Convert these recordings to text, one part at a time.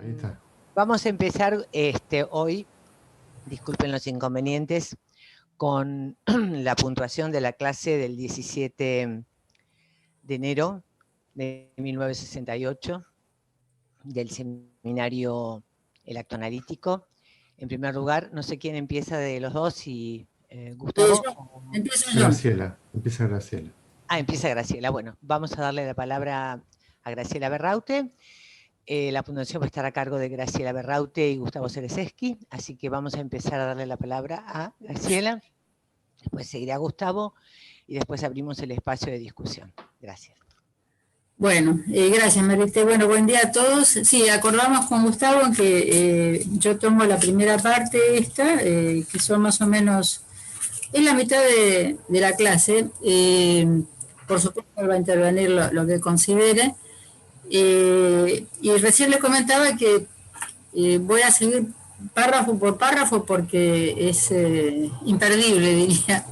Ahí está. Vamos a empezar hoy, disculpen los inconvenientes, con la puntuación de la clase del 17 de enero de 1968, del seminario El Acto Analítico. En primer lugar, no sé quién empieza de los dos, si Gustavo. Empiezo yo. Graciela, empieza Graciela. Empieza Graciela. Bueno, vamos a darle la palabra a Graciela Berraute. La fundación va a estar a cargo de Graciela Berraute y Gustavo Cereseski, así que vamos a empezar a darle la palabra a Graciela, después seguirá Gustavo y después abrimos el espacio de discusión. Gracias. Bueno, gracias Marité. Bueno, buen día a todos. Sí, acordamos con Gustavo que yo tomo la primera parte esta, que son más o menos, es la mitad de la clase. Por supuesto él va a intervenir lo que considere. Y recién les comentaba que voy a seguir párrafo por párrafo porque es imperdible, diría.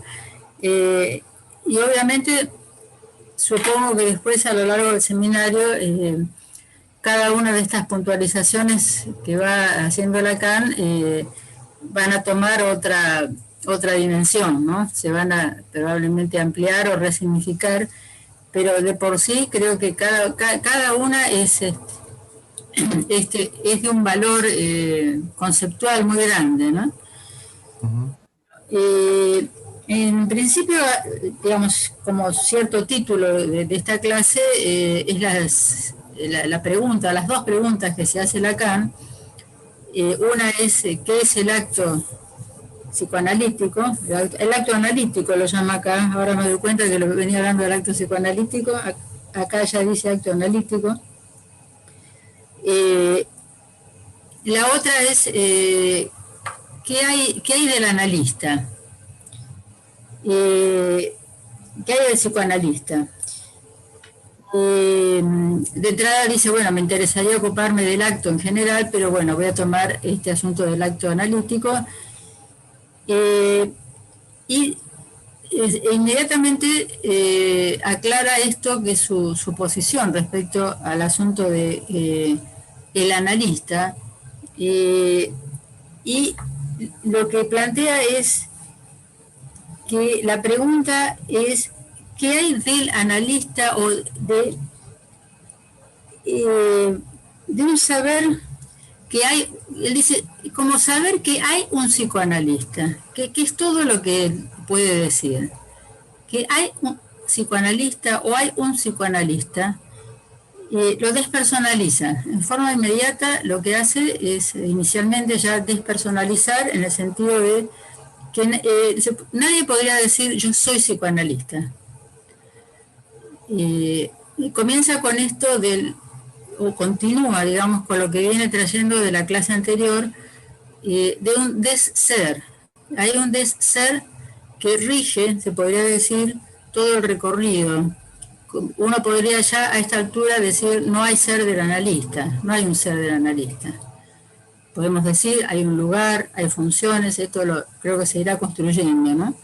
Y obviamente supongo que después a lo largo del seminario cada una de estas puntualizaciones que va haciendo Lacan van a tomar otra dimensión, ¿no? Se van a probablemente ampliar o resignificar, pero de por sí creo que cada una es de un valor conceptual muy grande, ¿no? En principio, digamos, como cierto título de esta clase es la pregunta, las dos preguntas que se hace Lacan. Una es, ¿qué es el acto psicoanalítico? El acto analítico lo llama acá, ahora me doy cuenta que lo venía hablando del acto psicoanalítico, acá ya dice acto analítico. La otra es, ¿qué hay del analista? ¿Qué hay del psicoanalista? De entrada dice, bueno, me interesaría ocuparme del acto en general, pero bueno, voy a tomar este asunto del acto analítico. Y inmediatamente aclara esto, que es su posición respecto al asunto de el analista. Y lo que plantea es que la pregunta es, ¿qué hay del analista o de un saber que hay? Él dice, como saber que hay un psicoanalista, que es todo lo que él puede decir, que hay un psicoanalista o hay un psicoanalista, lo despersonaliza. En forma inmediata lo que hace es inicialmente ya despersonalizar, en el sentido de que nadie podría decir yo soy psicoanalista. Comienza con esto o continúa, digamos, con lo que viene trayendo de la clase anterior, de un des-ser. Hay un des-ser que rige, se podría decir, todo el recorrido. Uno podría ya a esta altura decir, no hay ser del analista, no hay un ser del analista. Podemos decir, hay un lugar, hay funciones, esto creo que se irá construyendo, ¿no?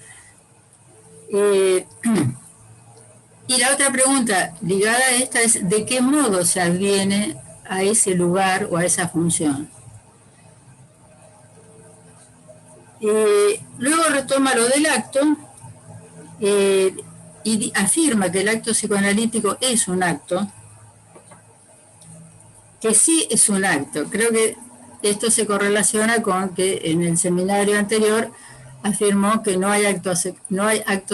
Y la otra pregunta ligada a esta es, ¿de qué modo se adviene a ese lugar o a esa función? Luego retoma lo del acto y afirma que el acto psicoanalítico es un acto, que sí es un acto. Creo que esto se correlaciona con que en el seminario anterior afirmó que no hay acto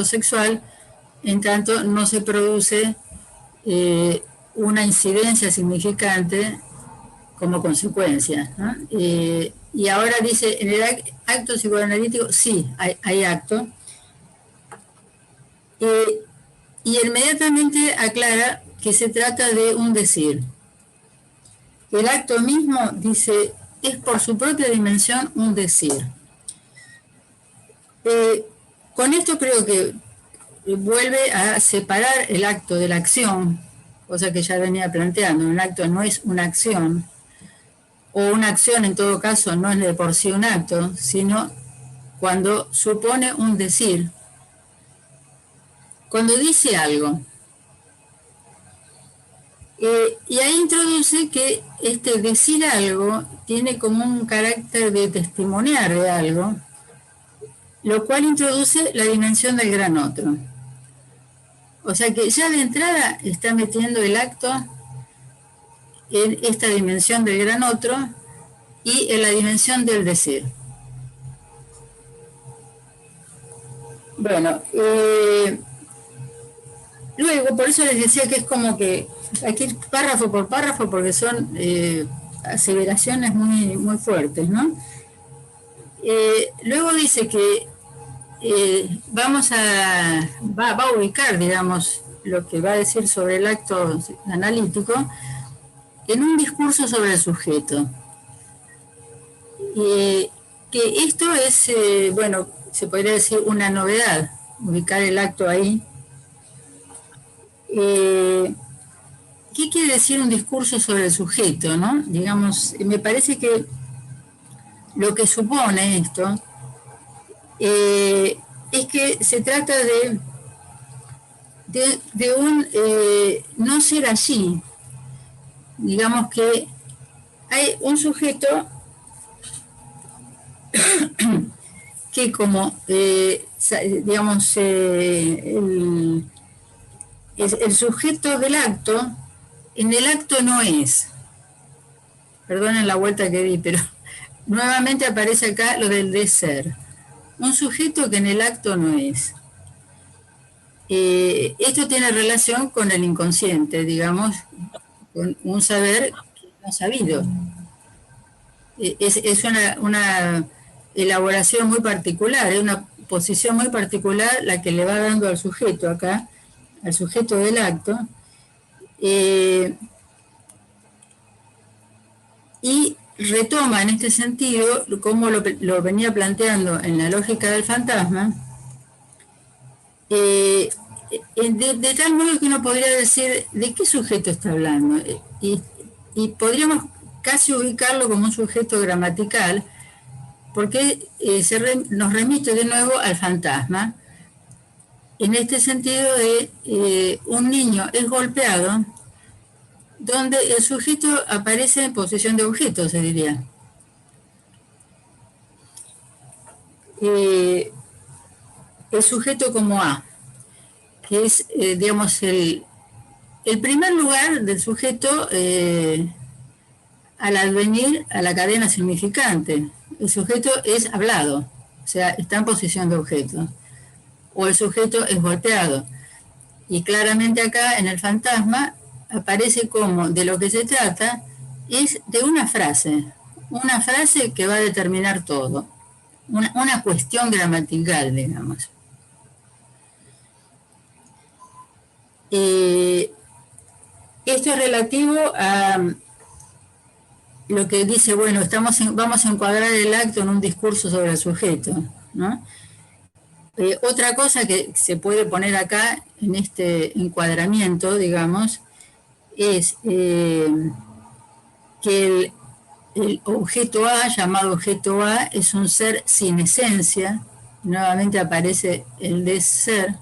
sexual, en tanto no se produce una incidencia significante como consecuencia, ¿no? Y ahora dice, en el acto psicoanalítico sí hay acto, y inmediatamente aclara que se trata de un decir. El acto mismo, dice, es por su propia dimensión un decir. Con esto creo que vuelve a separar el acto de la acción, cosa que ya venía planteando. Un acto no es una acción, o una acción en todo caso no es de por sí un acto, sino cuando supone un decir. Cuando dice algo, Y ahí introduce que este decir algo tiene como un carácter de testimoniar de algo, lo cual introduce la dimensión del gran otro. O sea que ya de entrada está metiendo el acto en esta dimensión del gran otro y en la dimensión del decir. Bueno, luego, por eso les decía que es como que hay que ir párrafo por párrafo porque son aseveraciones muy, muy fuertes, ¿no? Luego dice que va a ubicar, digamos, lo que va a decir sobre el acto analítico en un discurso sobre el sujeto. Que esto es, bueno, se podría decir una novedad, ubicar el acto ahí. ¿Qué quiere decir un discurso sobre el sujeto, no? Digamos, me parece que lo que supone esto es que se trata de un no ser así. Digamos que hay un sujeto que como, digamos, el sujeto del acto, en el acto no es. Perdonen la vuelta que di, pero nuevamente aparece acá lo del de ser. Un sujeto que en el acto no es. Esto tiene relación con el inconsciente, digamos, con un saber no sabido. Es una elaboración muy particular, es una posición muy particular la que le va dando al sujeto acá, al sujeto del acto, y retoma en este sentido, como lo venía planteando en la lógica del fantasma, de tal modo que uno podría decir de qué sujeto está hablando, y podríamos casi ubicarlo como un sujeto gramatical, porque nos remite de nuevo al fantasma, en este sentido de un niño es golpeado, donde el sujeto aparece en posición de objeto, se diría. El sujeto como A, que es, digamos, el primer lugar del sujeto al advenir a la cadena significante. El sujeto es hablado, o sea, está en posición de objeto. O el sujeto es golpeado. Y claramente acá en el fantasma aparece como de lo que se trata es de una frase que va a determinar todo, una cuestión gramatical, digamos. Esto es relativo a lo que dice, bueno, vamos a encuadrar el acto en un discurso sobre el sujeto, ¿no? Otra cosa que se puede poner acá en este encuadramiento, digamos, es que el objeto A, llamado objeto A, es un ser sin esencia. Nuevamente aparece el de ser.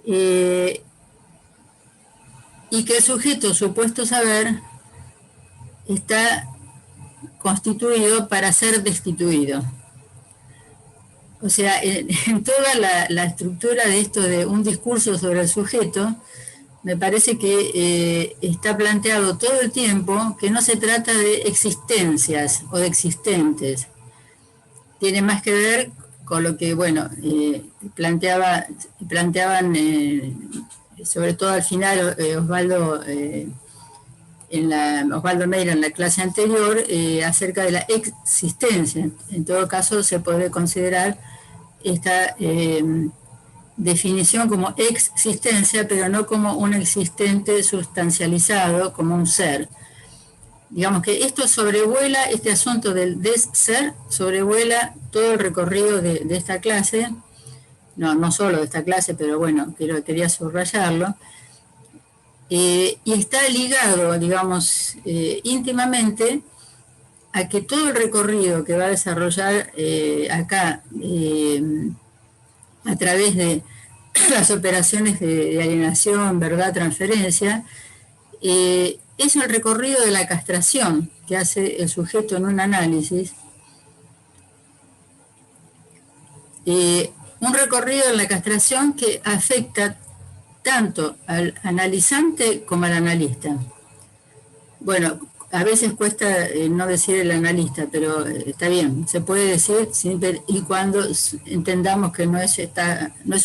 Y que el sujeto supuesto saber está constituido para ser destituido. O sea, en toda la estructura de esto de un discurso sobre el sujeto, me parece que está planteado todo el tiempo que no se trata de existencias o de existentes. Tiene más que ver con lo que, bueno, planteaban, sobre todo al final, Osvaldo Meira en la clase anterior, acerca de la existencia. En todo caso, se puede considerar esta definición como existencia, pero no como un existente sustancializado, como un ser. Digamos que esto sobrevuela, este asunto del ser, sobrevuela todo el recorrido de esta clase, no solo de esta clase, pero bueno, quería subrayarlo, y está ligado, digamos, íntimamente a que todo el recorrido que va a desarrollar acá, a través de las operaciones de alienación, verdad, transferencia, es el recorrido de la castración que hace el sujeto en un análisis. Un recorrido en la castración que afecta tanto al analizante como al analista. Bueno, a veces cuesta no decir el analista, pero está bien, se puede decir siempre y cuando entendamos que no es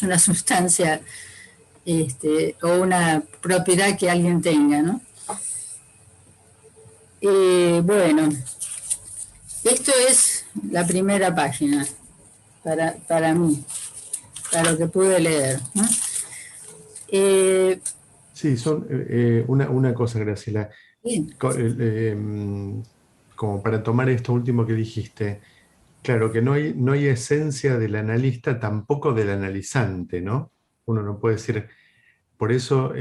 una sustancia o una propiedad que alguien tenga, ¿no? Bueno, esto es la primera página para mí, para lo que pude leer, ¿no? Sí, son una cosa, Graciela. Como para tomar esto último que dijiste, claro que no hay esencia del analista, tampoco del analizante, ¿no? Uno no puede decir, por eso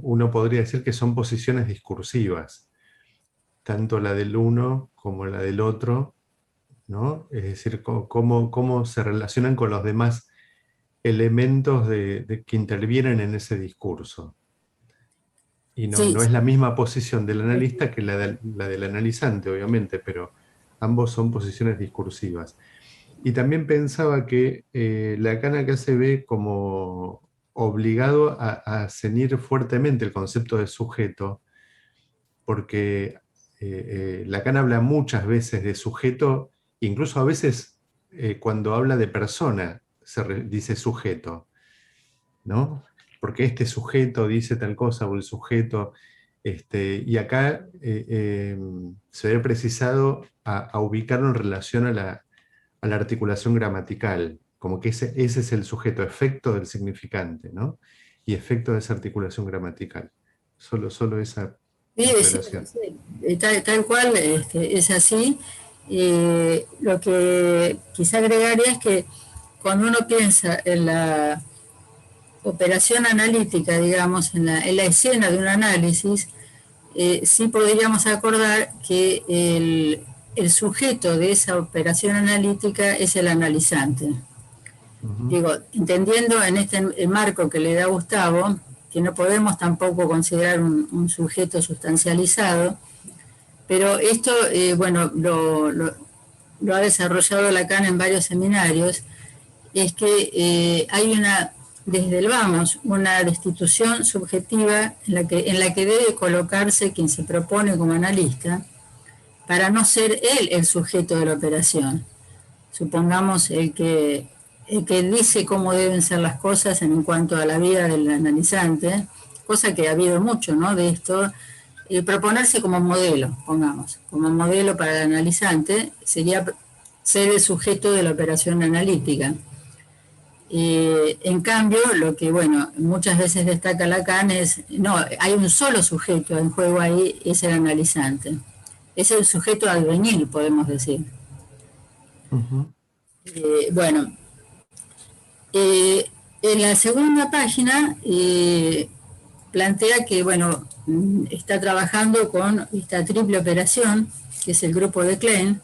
uno podría decir que son posiciones discursivas, tanto la del uno como la del otro, ¿no? Es decir, cómo se relacionan con los demás elementos que intervienen en ese discurso. Y no es la misma posición del analista que la del analizante, obviamente, pero ambos son posiciones discursivas. Y también pensaba que Lacan acá se ve como obligado a ceñir fuertemente el concepto de sujeto, porque Lacan habla muchas veces de sujeto, incluso a veces cuando habla de persona dice sujeto, ¿no? Porque este sujeto dice tal cosa, o el sujeto, y acá se ve precisado a ubicarlo en relación a la articulación gramatical, como que ese es el sujeto, efecto del significante, ¿no? Y efecto de esa articulación gramatical. Solo esa aclaración. Sí, tal cual es así. Lo que quizá agregaría es que cuando uno piensa en la operación analítica, digamos, en la escena de un análisis, sí podríamos acordar que el sujeto de esa operación analítica es el analizante. Digo, entendiendo en este marco que le da Gustavo, que no podemos tampoco considerar un sujeto sustancializado, pero esto, bueno, lo ha desarrollado Lacan en varios seminarios, es que hay desde el vamos, una destitución subjetiva en la que debe colocarse quien se propone como analista para no ser él el sujeto de la operación. Supongamos el que dice cómo deben ser las cosas en cuanto a la vida del analizante, cosa que ha habido mucho, ¿no? De esto, proponerse como modelo, pongamos, como modelo para el analizante, sería ser el sujeto de la operación analítica. En cambio, lo que, bueno, muchas veces destaca Lacan es, no, hay un solo sujeto en juego ahí, es el analizante. Es el sujeto advenir, podemos decir. Bueno, en la segunda página plantea que, bueno, está trabajando con esta triple operación, que es el grupo de Klein.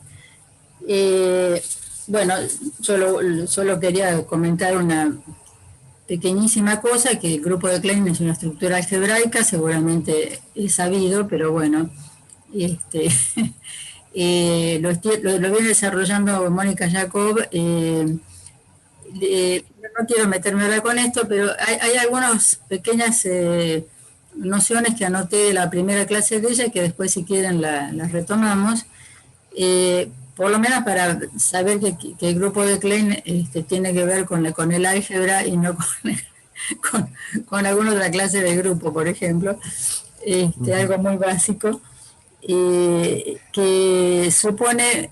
Bueno, solo quería comentar una pequeñísima cosa, que el grupo de Klein es una estructura algebraica, seguramente es sabido, pero bueno, lo viene desarrollando Mónica Jacob. No quiero meterme ahora con esto, pero hay algunas pequeñas nociones que anoté de la primera clase de ella, que después si quieren las retomamos, por lo menos para saber que el grupo de Klein tiene que ver con el álgebra y no con alguna otra clase de grupo, por ejemplo, algo muy básico, que supone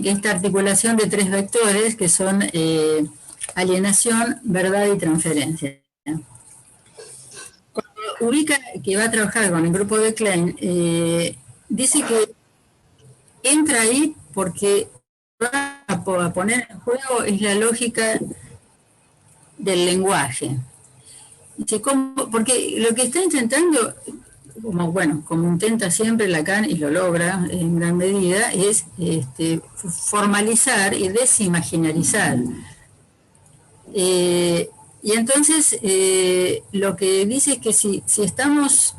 esta articulación de tres vectores que son alienación, verdad y transferencia. Cuando ubica que va a trabajar con el grupo de Klein, dice que entra ahí porque va a poner en juego es la lógica del lenguaje. Dice, porque lo que está intentando, como intenta siempre Lacan y lo logra en gran medida, es formalizar y desimaginarizar. Y entonces lo que dice es que si estamos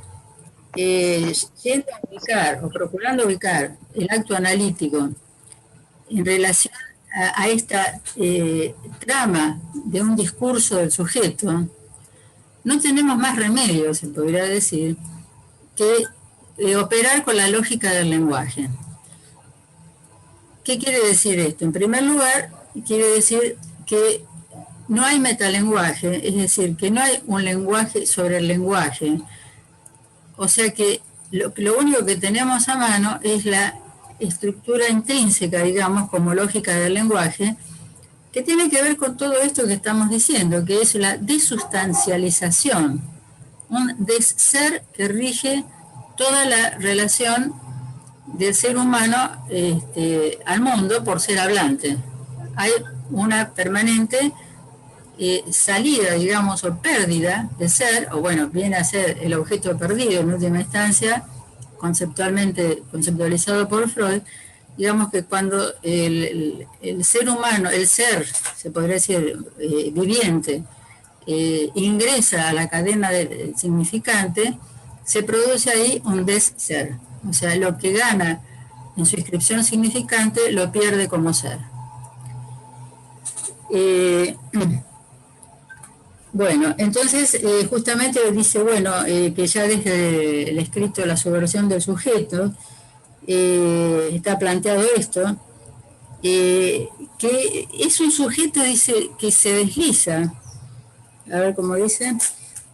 yendo a ubicar o procurando ubicar el acto analítico en relación a esta trama de un discurso del sujeto, no tenemos más remedio, se podría decir, que operar con la lógica del lenguaje. ¿Qué quiere decir esto? En primer lugar, quiere decir que no hay metalenguaje, es decir, que no hay un lenguaje sobre el lenguaje. O sea que lo único que tenemos a mano es la estructura intrínseca, digamos, como lógica del lenguaje, que tiene que ver con todo esto que estamos diciendo, que es la desustancialización, un desser que rige toda la relación del ser humano al mundo por ser hablante. Hay una permanente salida, digamos, o pérdida de ser, o bueno, viene a ser el objeto perdido en última instancia, conceptualizado por Freud. Digamos que cuando el ser humano, el ser, se podría decir, viviente, ingresa a la cadena del significante, se produce ahí un desser. O sea, lo que gana en su inscripción significante lo pierde como ser. Bueno, entonces justamente dice, bueno, que ya desde el escrito La subversión del sujeto está planteado esto, que es un sujeto, dice, que se desliza. A ver cómo dice.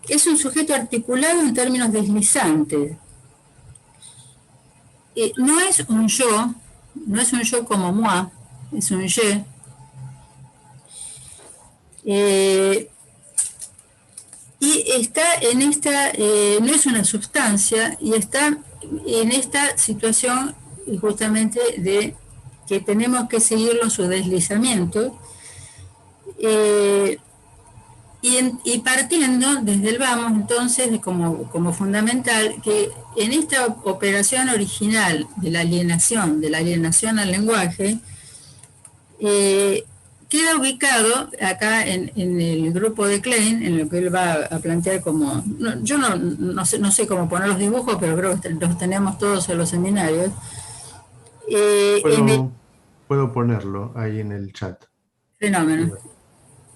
Es un sujeto articulado en términos deslizantes. No es un yo, no es un yo como moi, es un je. Y está en esta, no es una sustancia, y está en esta situación justamente de que tenemos que seguirlo su deslizamiento, y partiendo desde el vamos, entonces, como fundamental, que en esta operación original de la alienación al lenguaje, queda ubicado acá en el grupo de Klein, en lo que él va a plantear como... yo no sé cómo poner los dibujos, pero creo que los tenemos todos en los seminarios. Puedo ponerlo ahí en el chat. Fenómeno.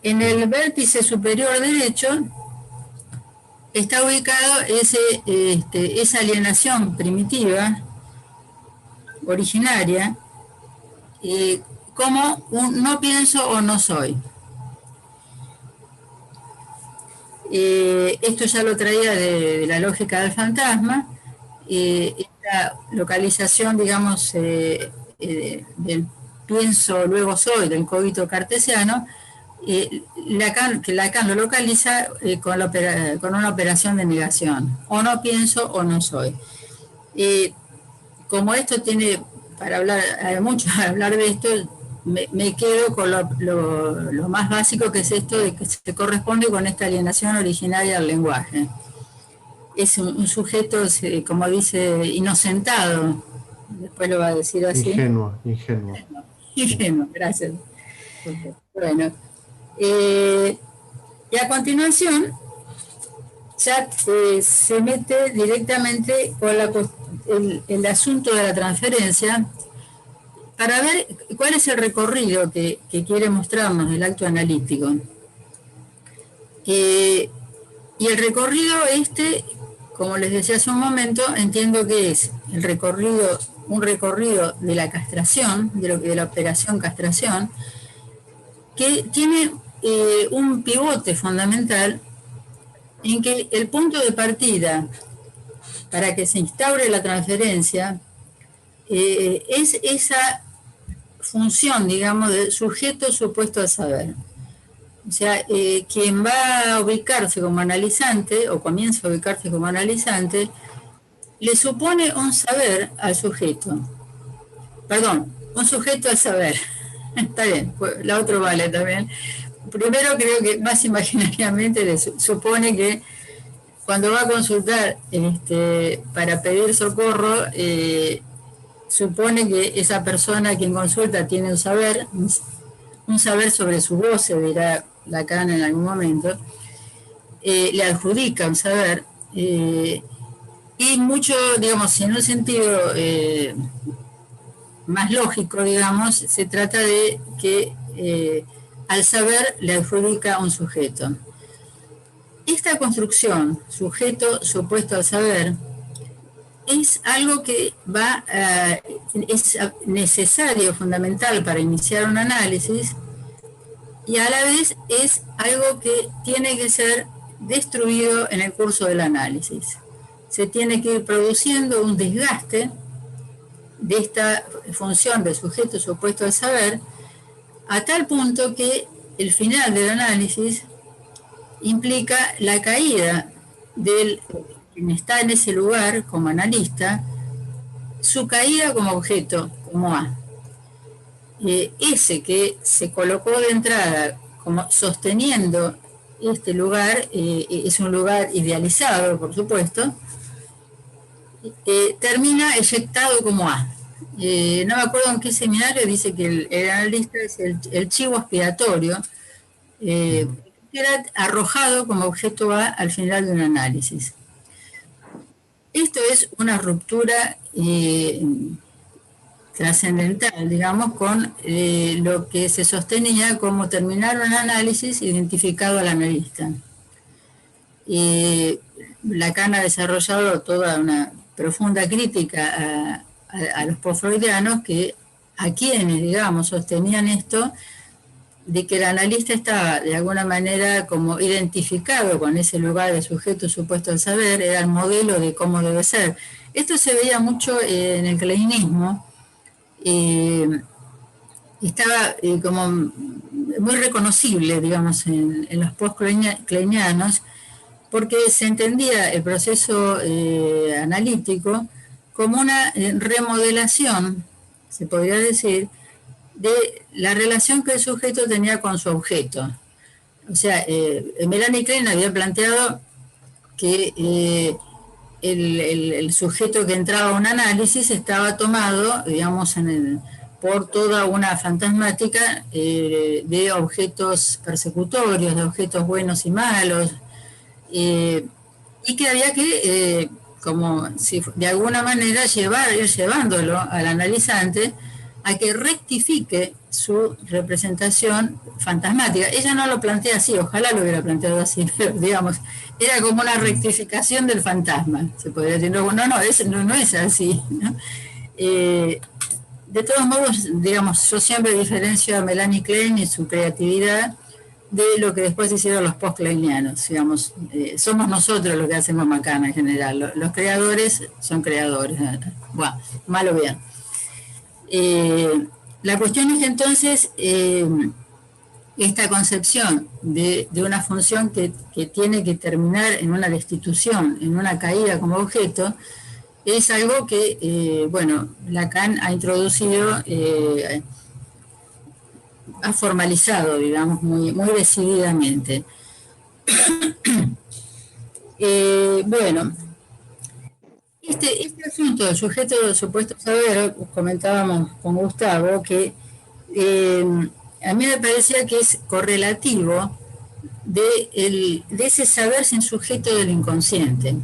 En el vértice superior derecho está ubicado esa alienación primitiva, originaria, como un no pienso o no soy. Esto ya lo traía de la lógica del fantasma, esta localización, digamos, del pienso, luego soy, del cogito cartesiano, que Lacan lo localiza con una operación de negación, o no pienso o no soy. Como esto tiene, para hablar, hay mucho para hablar de esto, me quedo con lo más básico, que es esto de que se corresponde con esta alienación originaria del lenguaje. Es un sujeto, como dice, inocentado, después lo va a decir así. Ingenuo, gracias. Bueno, y a continuación ya se mete directamente con el asunto de la transferencia, para ver cuál es el recorrido que quiere mostrarnos del acto analítico. Y el recorrido como les decía hace un momento, entiendo que es un recorrido de la castración, de la operación castración, que tiene un pivote fundamental en que el punto de partida para que se instaure la transferencia es esa función, digamos, de sujeto supuesto al saber. O sea, quien va a ubicarse como analizante, o comienza a ubicarse como analizante, le supone un saber al sujeto. Perdón, un sujeto al saber. Está bien, pues, la otra vale también. Primero, creo que más imaginariamente le supone que cuando va a consultar para pedir socorro, supone que esa persona a quien consulta tiene un saber sobre su voz, se dirá Lacan en algún momento, le adjudica un saber, y mucho, digamos, en un sentido más lógico, digamos, se trata de que al saber le adjudica un sujeto. Esta construcción, sujeto supuesto al saber, es algo que es necesario, fundamental para iniciar un análisis, y a la vez es algo que tiene que ser destruido en el curso del análisis. Se tiene que ir produciendo un desgaste de esta función del sujeto supuesto al saber, a tal punto que el final del análisis implica la caída del quien está en ese lugar como analista, su caída como objeto, como A. Ese que se colocó de entrada como sosteniendo este lugar, es un lugar idealizado, por supuesto, termina eyectado como A. No me acuerdo en qué seminario dice que el analista es el chivo expiatorio, queda arrojado como objeto A al final de un análisis. Esto es una ruptura trascendental, digamos, con lo que se sostenía como terminar un análisis identificado al analista. Lacan ha desarrollado toda una profunda crítica a los postfreudianos que a quienes, digamos, sostenían esto, de que el analista estaba de alguna manera como identificado con ese lugar de sujeto supuesto al saber, era el modelo de cómo debe ser. Esto se veía mucho en el kleinismo, estaba como muy reconocible, digamos, en los post-kleinianos, porque se entendía el proceso analítico como una remodelación, se podría decir, de la relación que el sujeto tenía con su objeto. O sea, Melanie Klein había planteado que el sujeto que entraba a un análisis estaba tomado, digamos, por toda una fantasmática de objetos persecutorios, de objetos buenos y malos, y que había que, como si de alguna manera, ir llevándolo al analizante a que rectifique su representación fantasmática. Ella no lo plantea así, ojalá lo hubiera planteado así, pero digamos, era como una rectificación del fantasma, se podría decir. No, no es así, ¿no? De todos modos, digamos, yo siempre diferencio a Melanie Klein y su creatividad de lo que después hicieron los post-kleinianos, digamos, somos nosotros los que hacemos macana en general, los creadores son creadores, bueno, mal o bien. La cuestión es que entonces esta concepción de una función que tiene que terminar en una destitución, en una caída como objeto, es algo que, bueno, Lacan ha introducido, ha formalizado, digamos, muy decididamente. Bueno, este asunto del sujeto supuesto saber, comentábamos con Gustavo, que a mí me parecía que es correlativo de ese saber sin sujeto del inconsciente.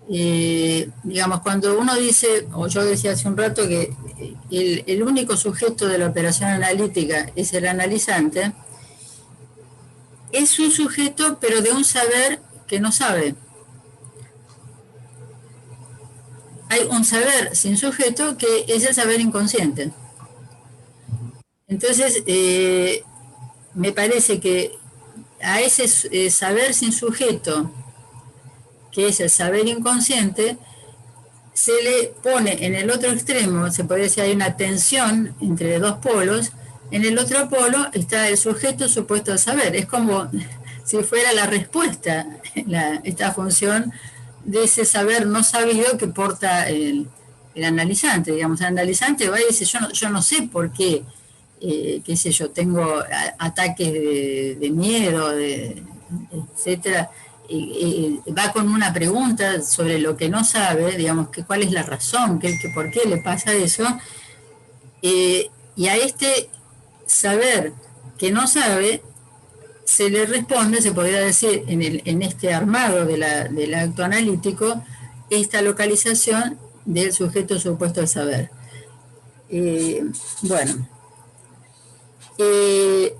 Digamos, cuando uno dice, o yo decía hace un rato que el único sujeto de la operación analítica es el analizante, es un sujeto pero de un saber que no sabe. Hay un saber sin sujeto que es el saber inconsciente. Entonces, me parece que a ese saber sin sujeto, que es el saber inconsciente, se le pone en el otro extremo, se podría decir, hay una tensión entre dos polos, en el otro polo está el sujeto supuesto al saber, es como si fuera la respuesta, esta función de ese saber no sabido que porta el analizante, digamos, el analizante va y dice, yo no sé por qué, qué sé yo, tengo ataques de miedo, etcétera, va con una pregunta sobre lo que no sabe, digamos, que cuál es la razón, por qué le pasa eso, y a este saber que no sabe se le responde, se podría decir, en este armado del acto analítico, esta localización del sujeto supuesto al saber. Bueno, en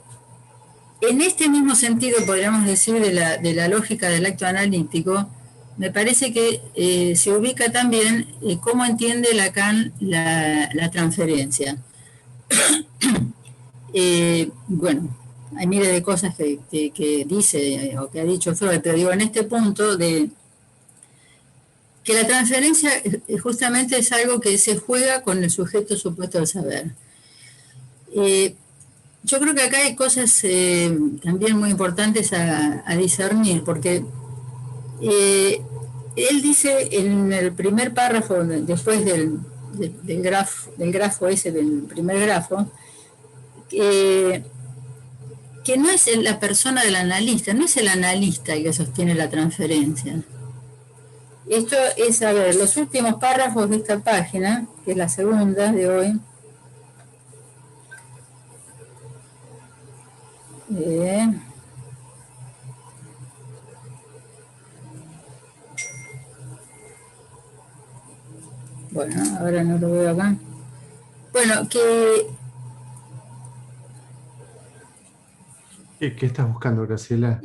este mismo sentido, podríamos decir, de la lógica del acto analítico, me parece que se ubica también cómo entiende Lacan la transferencia. Bueno, hay miles de cosas que dice o que ha dicho Freud, pero digo, en este punto de que la transferencia justamente es algo que se juega con el sujeto supuesto al saber. Yo creo que acá hay cosas también muy importantes a discernir, porque él dice en el primer párrafo, después del grafo ese, del primer grafo, que no es la persona del analista, no es el analista el que sostiene la transferencia. Esto es, a ver, los últimos párrafos de esta página, que es la segunda de hoy. Bueno, ahora no lo veo acá. Bueno, que... ¿Qué estás buscando, Graciela?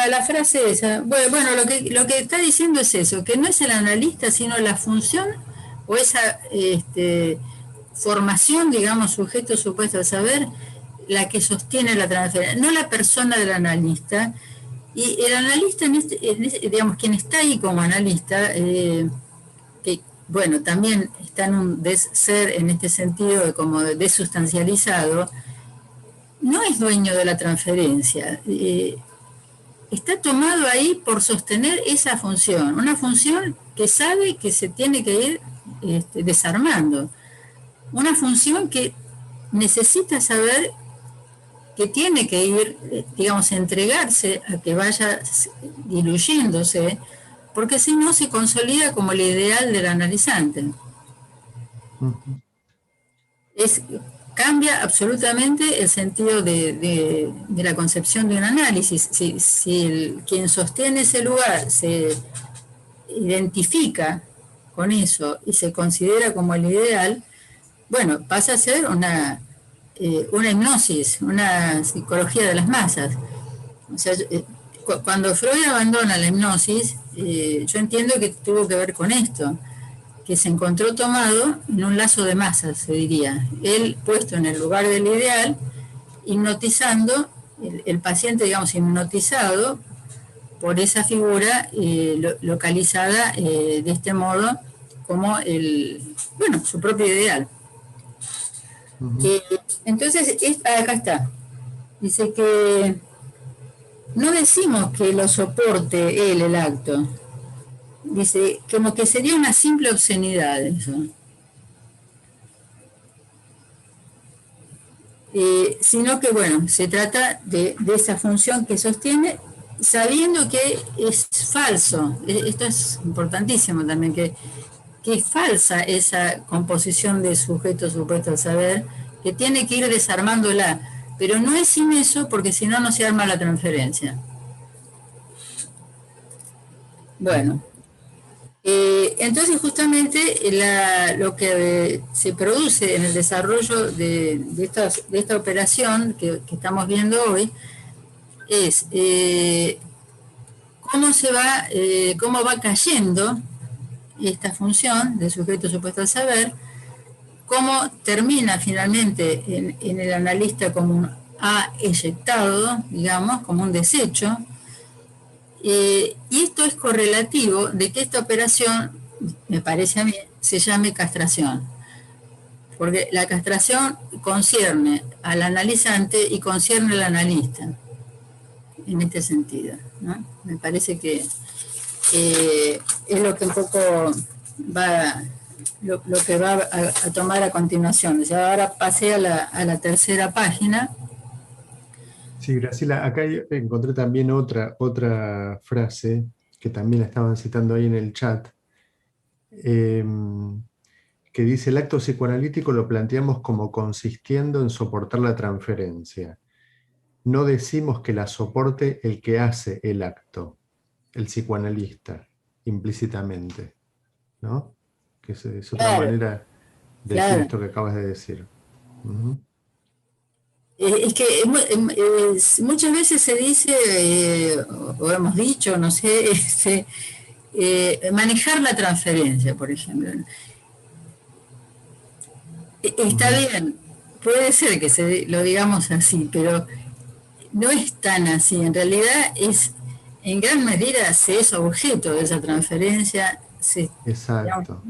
La frase esa, bueno, lo que está diciendo es eso, que no es el analista, sino la función o esa formación, digamos, sujeto supuesto al saber, la que sostiene la transferencia, no la persona del analista. Y el analista, digamos, quien está ahí como analista, que, bueno, también está en un ser en este sentido como desustancializado, no es dueño de la transferencia. Está tomado ahí por sostener esa función, una función que sabe que se tiene que ir desarmando, una función que necesita saber que tiene que ir, digamos, entregarse a que vaya diluyéndose, porque si no se consolida como el ideal del analizante. Cambia absolutamente el sentido de la concepción de un análisis. Si quien sostiene ese lugar se identifica con eso y se considera como el ideal, bueno, pasa a ser una hipnosis, una psicología de las masas. O sea, cuando Freud abandona la hipnosis, yo entiendo que tuvo que ver con esto, que se encontró tomado en un lazo de masas, se diría. Él puesto en el lugar del ideal, hipnotizando, el paciente, digamos, hipnotizado por esa figura localizada de este modo como su propio ideal. Entonces, acá está. Dice que no decimos que lo soporte él el acto. Dice, como que sería una simple obscenidad eso. Sino que, bueno, se trata de esa función que sostiene, sabiendo que es falso. Esto es importantísimo también, que es falsa esa composición de sujeto supuesto al saber, que tiene que ir desarmándola, pero no es sin eso, porque si no, no se arma la transferencia. Bueno, entonces justamente lo que se produce en el desarrollo de esta operación que estamos viendo hoy es cómo va cayendo esta función de sujeto supuesto al saber, cómo termina finalmente en el analista como un A eyectado, digamos, como un desecho. Y esto es correlativo de que esta operación, me parece a mí, se llame castración. Porque la castración concierne al analizante y concierne al analista, en este sentido, ¿no? Me parece que es lo que un poco lo que va a tomar a continuación. O sea, ahora pasé a la tercera página. Sí, Graciela, acá encontré también otra frase que también la estaban citando ahí en el chat, que dice: el acto psicoanalítico lo planteamos como consistiendo en soportar la transferencia. no decimos que la soporte el que hace el acto, el psicoanalista, implícitamente, ¿no? Que es otra Claro, manera de decir claro. esto que acabas de decir. Ujú. Es que muchas veces se dice, o hemos dicho, no sé, manejar la transferencia, por ejemplo. Está Ujú. bien, puede ser que lo digamos así, pero no es tan así. En realidad en gran medida, se es objeto de esa transferencia, digamos, Exacto.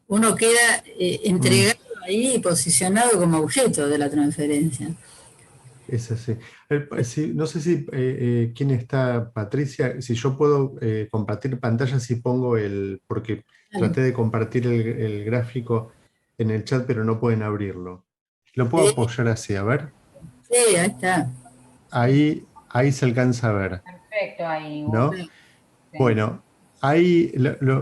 uno queda Mm. entregado ahí y posicionado como objeto de la transferencia. Es así. No sé si quién está, Patricia, si yo puedo compartir pantalla, si pongo porque Vale. traté de compartir el gráfico en el chat, pero no pueden abrirlo. Lo puedo Sí, apoyar así, a ver. sí, ahí está. Ahí se alcanza a ver, Perfecto, ahí, ¿no? Sí, sí. Bueno, ahí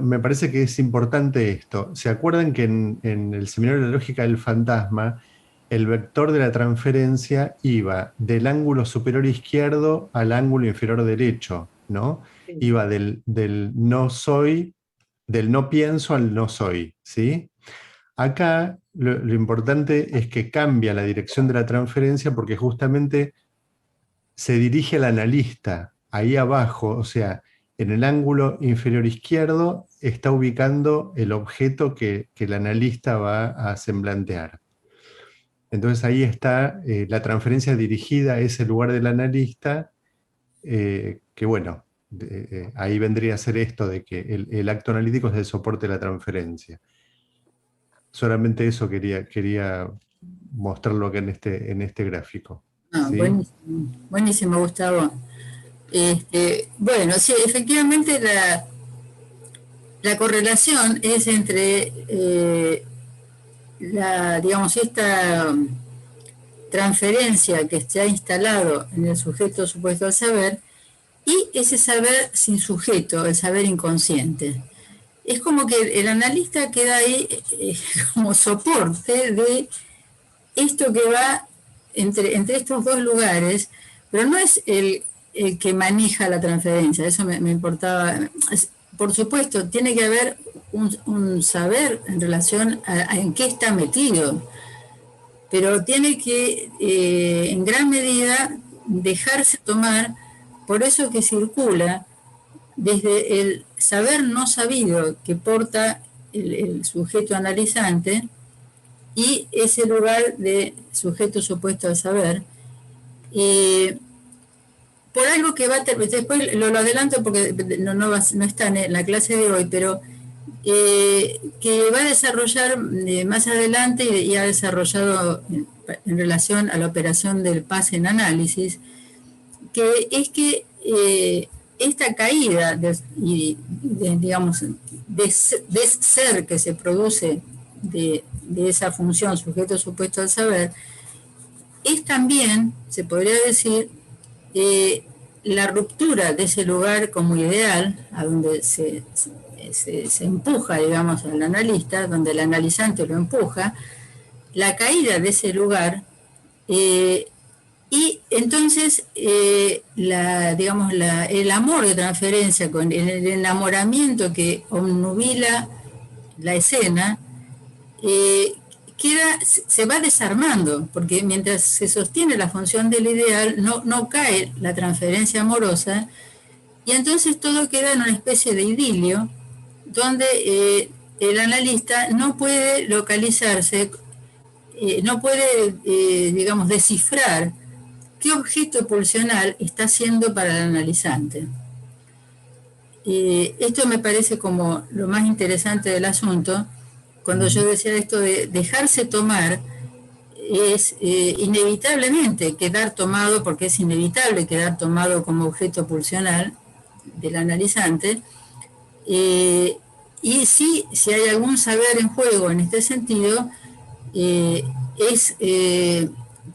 me parece que es importante esto. ¿Se acuerdan que en el seminario de la lógica del fantasma, el vector de la transferencia iba del ángulo superior izquierdo al ángulo inferior derecho, ¿no? sí. Iba del no soy, del no pienso al no soy, ¿sí? Acá lo importante es que cambia la dirección de la transferencia porque justamente se dirige al analista, ahí abajo, o sea, en el ángulo inferior izquierdo está ubicando el objeto que el analista va a semblantear. Entonces ahí está la transferencia dirigida a ese lugar del analista, que bueno, ahí vendría a ser esto de que el acto analítico es el soporte de la transferencia. Solamente eso quería mostrarlo acá en este gráfico. Ah, ¿Sí? buenísimo, buenísimo, Gustavo. Bueno, sí, efectivamente la correlación es entre digamos, esta transferencia que se ha instalado en el sujeto supuesto al saber y ese saber sin sujeto, el saber inconsciente. Es como que el analista queda ahí como soporte de esto que va entre estos dos lugares, pero no es el que maneja la transferencia, eso me importaba. Por supuesto, tiene que haber un saber en relación a en qué está metido, pero tiene que, en gran medida, dejarse tomar por eso que circula desde el saber no sabido que porta el sujeto analizante y ese lugar de sujeto supuesto al saber, eh, por algo que va a después lo adelanto porque no está en la clase de hoy, pero que va a desarrollar más adelante y ha desarrollado en relación a la operación del pase en análisis, que es que esta caída digamos, de ser que se produce de esa función sujeto supuesto al saber, es también, se podría decir, eh, la ruptura de ese lugar como ideal, a donde se empuja, digamos, al analista, donde el analizante lo empuja, la caída de ese lugar, eh, y entonces digamos, el amor de transferencia, con el enamoramiento que obnubila la escena, eh, se va desarmando, porque mientras se sostiene la función del ideal, no cae la transferencia amorosa, y entonces todo queda en una especie de idilio, donde el analista no puede localizarse, no puede, digamos, descifrar qué objeto pulsional está haciendo para el analizante. Esto me parece como lo más interesante del asunto. Cuando yo Ujú. decía esto de dejarse tomar, es inevitablemente quedar tomado, porque es inevitable quedar tomado como objeto pulsional del analizante, eh, y sí, si hay algún saber en juego en este sentido, eh, es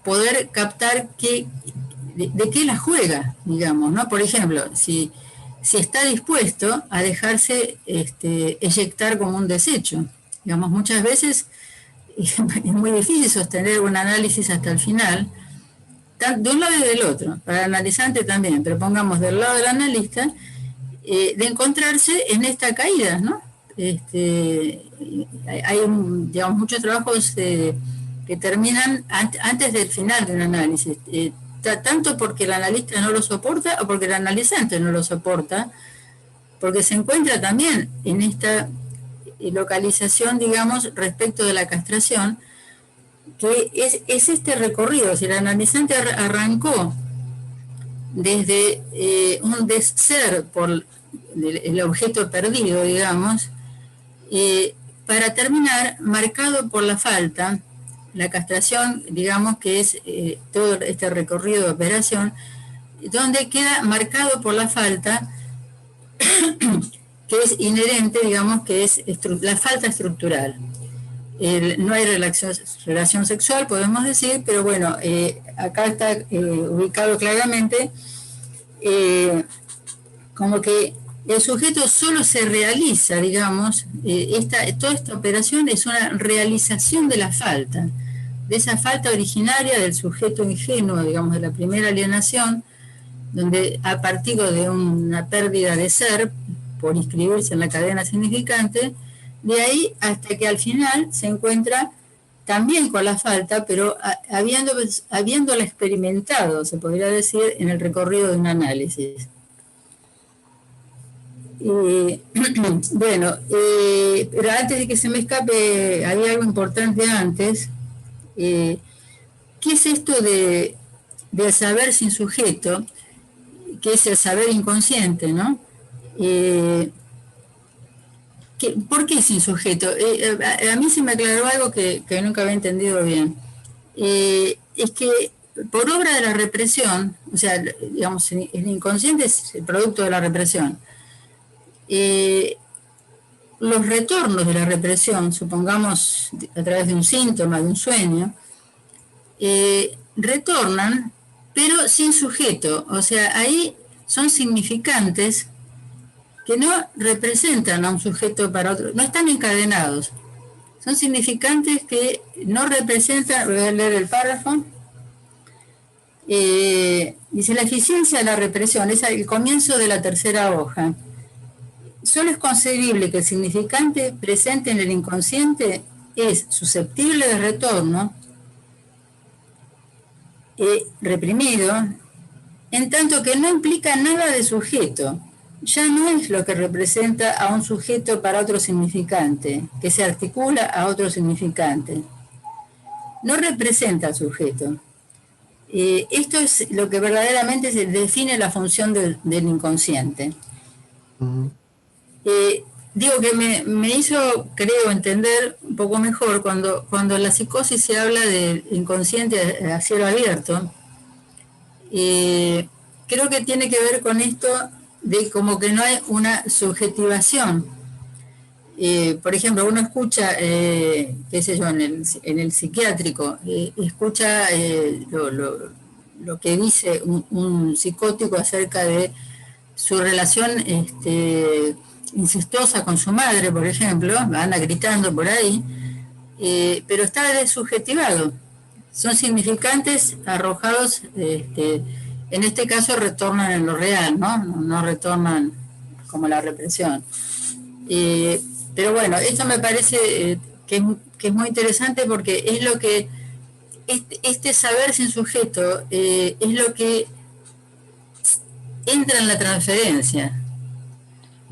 poder captar de qué la juega, digamos, ¿no? Por ejemplo, si está dispuesto a dejarse eyectar como un desecho. Digamos, muchas veces es muy difícil sostener un análisis hasta el final, de un lado y del otro, para el analizante también, pero pongamos del lado del analista, de encontrarse en esta caída, ¿no? Hay digamos, muchos trabajos que terminan antes del final de un análisis, tanto porque el analista no lo soporta o porque el analizante no lo soporta, porque se encuentra también en esta localización, digamos, respecto de la castración, que es este recorrido. Si el analizante arrancó desde un ser por el objeto perdido, digamos, para terminar marcado por la falta, la castración, digamos, que es todo este recorrido de operación, donde queda marcado por la falta que es inherente, digamos, que es la falta estructural. No hay relación sexual, podemos decir, pero bueno, acá está ubicado claramente como que el sujeto solo se realiza, digamos, toda esta operación es una realización de la falta, de esa falta originaria del sujeto ingenuo, digamos, de la primera alienación, donde a partir de una pérdida de ser, por inscribirse en la cadena significante, de ahí hasta que al final se encuentra también con la falta, pero habiéndola experimentado, se podría decir, en el recorrido de un análisis. Bueno, pero antes de que se me escape, había algo importante antes. ¿Qué es esto de saber sin sujeto? Que es el saber inconsciente, ¿no? ¿Por qué sin sujeto? A mí se me aclaró algo que nunca había entendido bien. Es que por obra de la represión, o sea, digamos, el inconsciente es el producto de la represión. Los retornos de la represión, supongamos a través de un síntoma, de un sueño, retornan, pero sin sujeto. O sea, ahí son significantes que no representan a un sujeto para otro, no están encadenados. Son significantes que no representan, voy a leer el párrafo, dice: la eficiencia de la represión, es el comienzo de la tercera hoja. Solo es concebible que el significante presente en el inconsciente es susceptible de retorno, reprimido, en tanto que no implica nada de sujeto. Ya no es lo que representa a un sujeto para otro significante, que se articula a otro significante. No representa al sujeto. Esto es lo que verdaderamente se define la función del inconsciente. Digo que me hizo, creo, entender un poco mejor cuando en la psicosis se habla del inconsciente a cielo abierto. Creo que tiene que ver con esto de como que no hay una subjetivación. Por ejemplo, uno escucha, qué sé yo, en el psiquiátrico, escucha lo que dice un psicótico acerca de su relación incestuosa con su madre, por ejemplo, anda gritando por ahí, pero está desubjetivado. Son significantes arrojados, en este caso retornan en lo real, no retornan como la represión. Pero bueno, esto me parece que es muy interesante porque es lo que, este saber sin sujeto es lo que entra en la transferencia.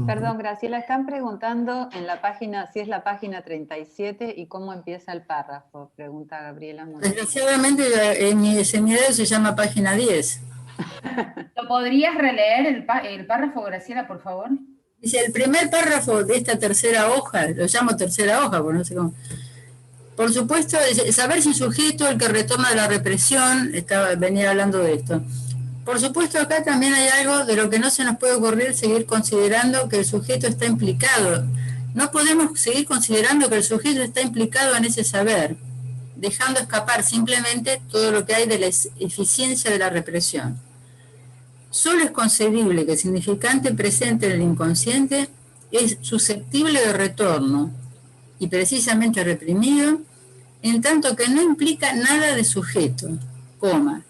Perdón, Graciela, están preguntando en la página, si es la página 37 y cómo empieza el párrafo, pregunta Gabriela Moreno. Desgraciadamente en mi seminario se llama página 10. ¿Lo podrías releer el párrafo, Graciela, por favor? Dice, el primer párrafo de esta tercera hoja, lo llamo tercera hoja, porque no sé cómo. Por supuesto, saber sin sujeto, el que retorna de la represión, venía hablando de esto. Por supuesto, acá también hay algo de lo que no se nos puede ocurrir seguir considerando que el sujeto está implicado. No podemos seguir considerando que el sujeto está implicado en ese saber, dejando escapar simplemente todo lo que hay de la eficiencia de la represión. Solo es concebible que el significante presente en el inconsciente es susceptible de retorno y precisamente reprimido, en tanto que no implica nada de sujeto, coma.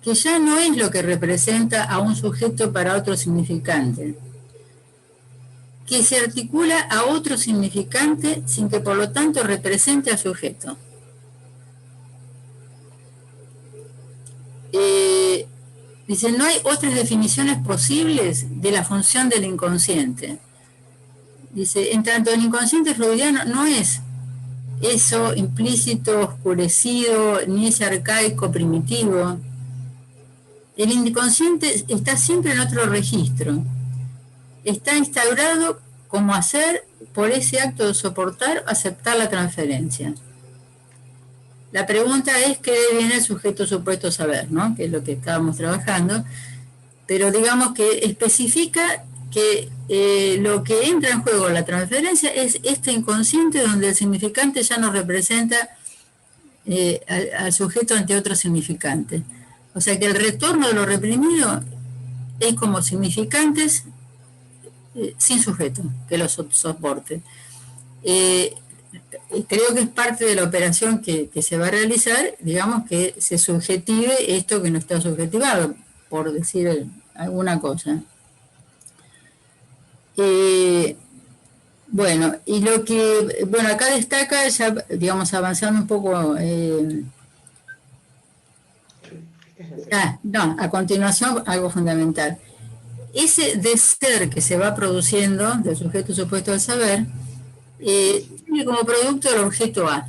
que ya no es lo que representa a un sujeto para otro significante, que se articula a otro significante sin que por lo tanto represente al sujeto. Dice, no hay otras definiciones posibles de la función del inconsciente. Dice, en tanto el inconsciente freudiano no es eso implícito, oscurecido, ni ese arcaico primitivo. El inconsciente está siempre en otro registro. Está instaurado como hacer por ese acto de soportar o aceptar la transferencia. La pregunta es qué viene el sujeto supuesto saber, ¿no? Que es lo que estábamos trabajando, pero digamos que especifica que lo que entra en juego en la transferencia es este inconsciente donde el significante ya no representa al sujeto ante otro significante. O sea que el retorno de lo reprimido es como significantes sin sujeto que los soporte. Creo que es parte de la operación que se va a realizar, digamos, que se subjetive esto que no está subjetivado, por decir alguna cosa. Bueno, y lo que, bueno, acá destaca, ya, digamos, avanzando un poco, no, a continuación, algo fundamental. Ese de ser que se va produciendo del sujeto supuesto al saber, tiene como producto el objeto A.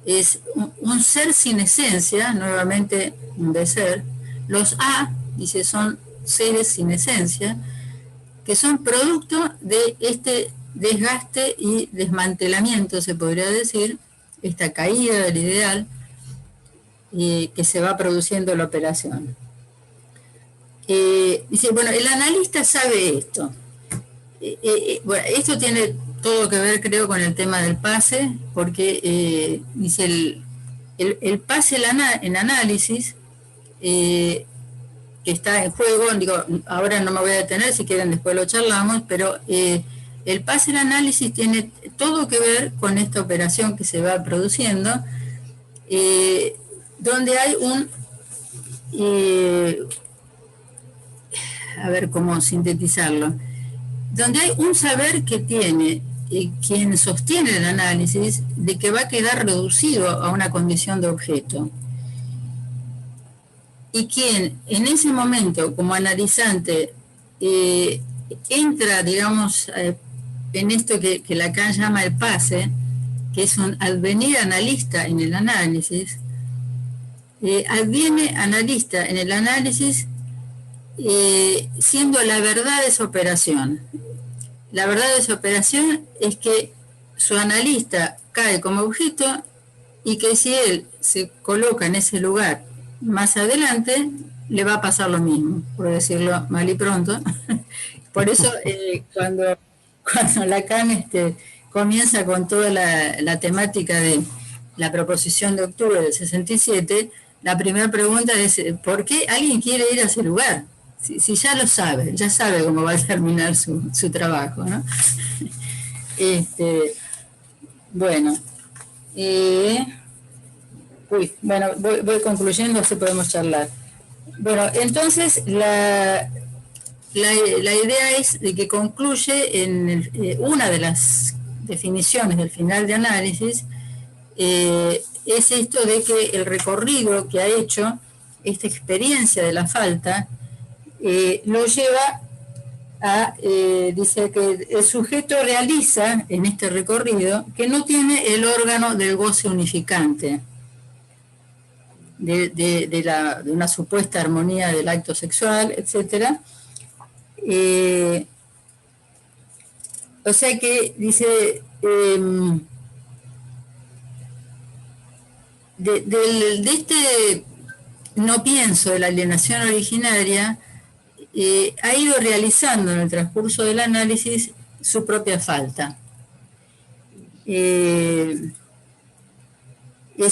Es un ser sin esencia, nuevamente un de ser. Los A, dice, son seres sin esencia, que son producto de este desgaste y desmantelamiento, se podría decir, esta caída del ideal que se va produciendo la operación. Dice, bueno, el analista sabe esto. Bueno, esto tiene todo que ver, creo, con el tema del pase, porque dice el pase en análisis que está en juego, digo, ahora no me voy a detener, si quieren después lo charlamos, pero el pase en análisis tiene todo que ver con esta operación que se va produciendo, donde hay a ver cómo sintetizarlo, donde hay un saber que tiene quien sostiene el análisis de que va a quedar reducido a una condición de objeto. Y quien en ese momento, como analizante, entra, digamos, en esto que Lacan llama el pase, que es un advenir analista en el análisis, adviene analista en el análisis siendo la verdad de esa operación. La verdad de esa operación es que su analista cae como objeto y que si él se coloca en ese lugar más adelante, le va a pasar lo mismo, por decirlo mal y pronto. Por eso cuando Lacan comienza con toda la temática de la proposición de octubre del 67, la primera pregunta es ¿por qué alguien quiere ir a ese lugar? Si ya lo sabe, ya sabe cómo va a terminar su trabajo, ¿no? Bueno, voy concluyendo, así podemos charlar. Bueno, entonces la idea es de que concluye en una de las definiciones del final de análisis, es esto de que el recorrido que ha hecho, esta experiencia de la falta, lo lleva a, dice que el sujeto realiza en este recorrido que no tiene el órgano del goce unificante, de una supuesta armonía del acto sexual, etc. O sea que, dice, de este no pienso de la alienación originaria, ha ido realizando en el transcurso del análisis su propia falta. El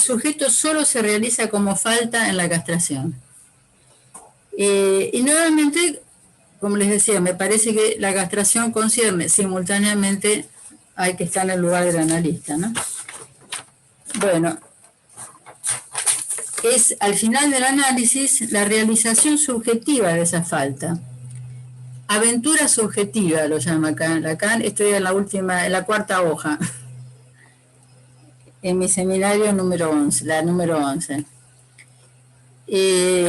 sujeto solo se realiza como falta en la castración. Y nuevamente, como les decía, me parece que la castración concierne simultáneamente al que está en el lugar del analista, ¿no? Bueno, es al final del análisis la realización subjetiva de esa falta. Aventura subjetiva lo llama Lacan, estoy en la cuarta hoja, en mi seminario número 11, la número 11. Y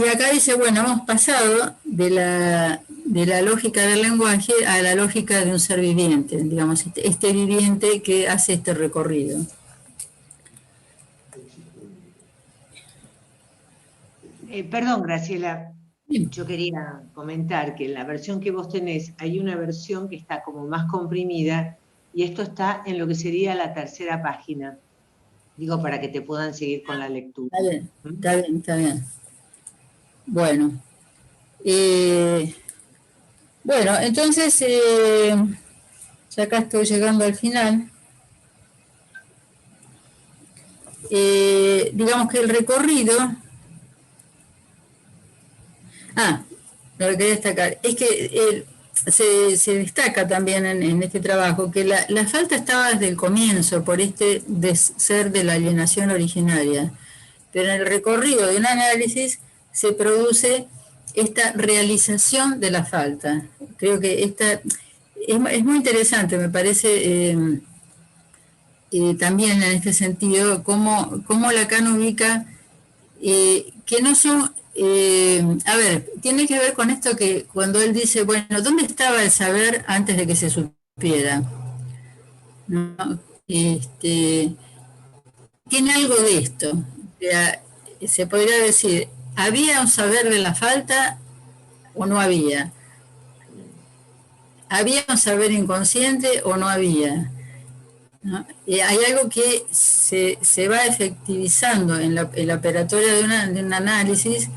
acá dice, bueno, hemos pasado de la lógica del lenguaje a la lógica de un ser viviente, digamos, este viviente que hace este recorrido. Perdón, Graciela, yo quería comentar que en la versión que vos tenés hay una versión que está como más comprimida y esto está en lo que sería la tercera página. Digo, para que te puedan seguir con la lectura. Está bien, está bien, está bien. Bueno, bueno, entonces, ya acá estoy llegando al final. Digamos que el recorrido... lo que quería destacar es que se destaca también en este trabajo que la falta estaba desde el comienzo por este ser de la alienación originaria, pero en el recorrido de un análisis se produce esta realización de la falta. Creo que esta es muy interesante, me parece, también en este sentido, cómo Lacan ubica que no son... a ver, tiene que ver con esto que cuando él dice, bueno, ¿dónde estaba el saber antes de que se supiera? ¿No? Tiene algo de esto. Se podría decir, ¿había un saber de la falta o no había? ¿Había un saber inconsciente o no había? ¿No? Hay algo que se va efectivizando en la operatoria de un análisis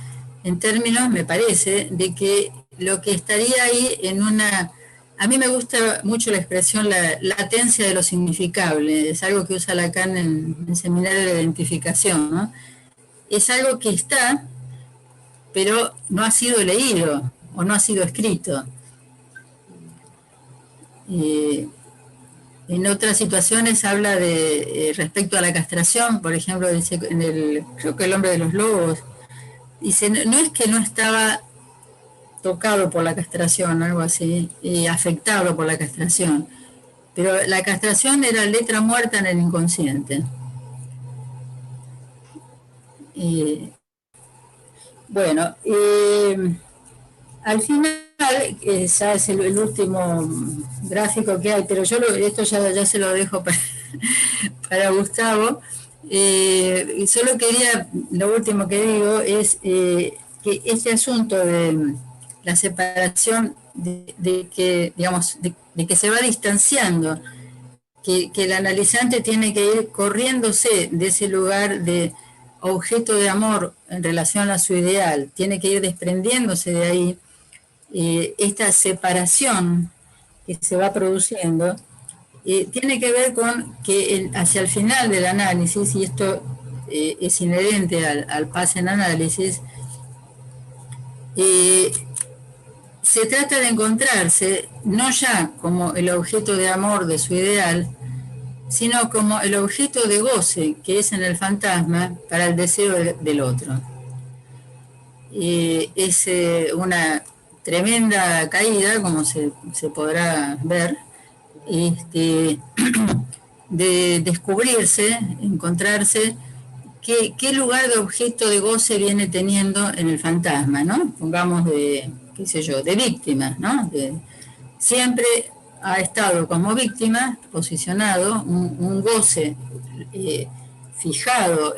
en términos, me parece, de que lo que estaría ahí en una... A mí me gusta mucho la expresión la latencia de lo significable, es algo que usa Lacan en el seminario de la identificación, ¿no? Es algo que está, pero no ha sido leído o no ha sido escrito. En otras situaciones habla de respecto a la castración, por ejemplo, dice creo que El hombre de los lobos, dice, no es que no estaba tocado por la castración, algo así, afectado por la castración, pero la castración era letra muerta en el inconsciente. Bueno, al final, ya es el último gráfico que hay, pero yo esto ya se lo dejo para Gustavo. Y solo quería, lo último que digo es que este asunto de la separación, de que se va distanciando, que el analizante tiene que ir corriéndose de ese lugar de objeto de amor en relación a su ideal, tiene que ir desprendiéndose de ahí. Esta separación que se va produciendo tiene que ver con que hacia el final del análisis, y esto es inherente al pase en análisis, se trata de encontrarse no ya como el objeto de amor de su ideal, sino como el objeto de goce que es en el fantasma para el deseo del otro. Es una tremenda caída, como se podrá ver, de descubrirse, encontrarse qué lugar de objeto de goce viene teniendo en el fantasma, ¿no? Pongamos de víctima, ¿no? Siempre ha estado como víctima, posicionado, un goce fijado,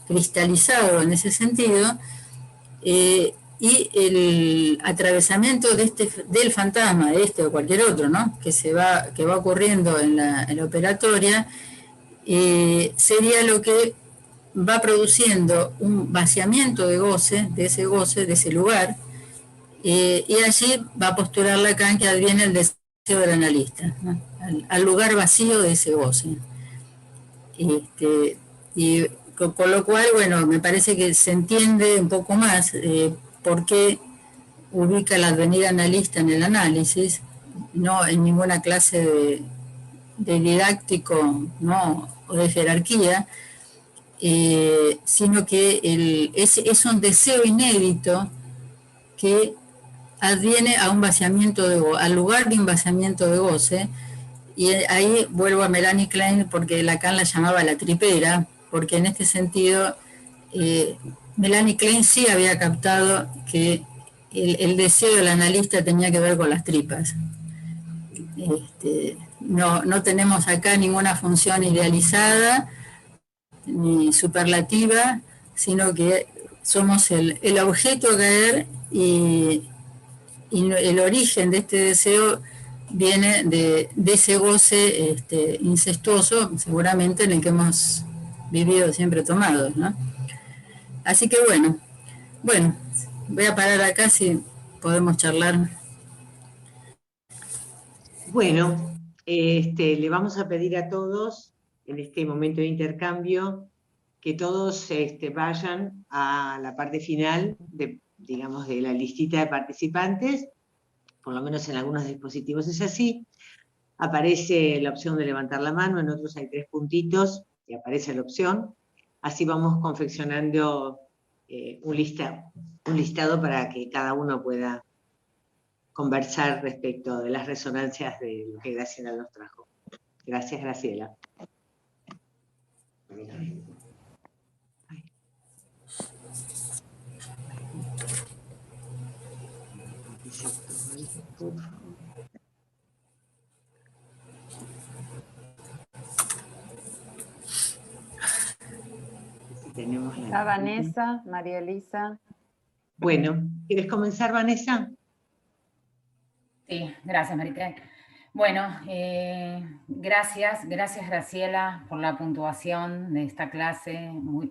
cristalizado en ese sentido, y el atravesamiento del fantasma, o cualquier otro, ¿no? que va ocurriendo en la operatoria, sería lo que va produciendo un vaciamiento de ese lugar, y allí va a postular Lacan que adviene el deseo del analista, ¿no? al lugar vacío de ese goce. Y con lo cual, bueno, me parece que se entiende un poco más por qué ubica el advenir analista en el análisis, no en ninguna clase de didáctico, ¿no? O de jerarquía, sino que es un deseo inédito que adviene a un vaciamiento al lugar de un vaciamiento de goce, y ahí vuelvo a Melanie Klein, porque Lacan la llamaba la tripera, porque en este sentido Melanie Klein sí había captado que el deseo del analista tenía que ver con las tripas. No tenemos acá ninguna función idealizada ni superlativa, sino que somos el objeto a caer, y el origen de este deseo viene de ese goce incestuoso, seguramente en el que hemos vivido siempre tomados, ¿no? Así que bueno, voy a parar acá si podemos charlar. Bueno, le vamos a pedir a todos, en este momento de intercambio, que todos vayan a la parte final digamos, de la listita de participantes. Por lo menos en algunos dispositivos es así. Aparece la opción de levantar la mano, en otros hay 3 puntitos y aparece la opción. Así vamos confeccionando un listado para que cada uno pueda conversar respecto de las resonancias de lo que Graciela nos trajo. Gracias, Graciela. Está Vanessa, María Elisa. Bueno, ¿quieres comenzar, Vanessa? Sí, gracias, Maritere. Bueno, gracias Graciela por la puntuación de esta clase, muy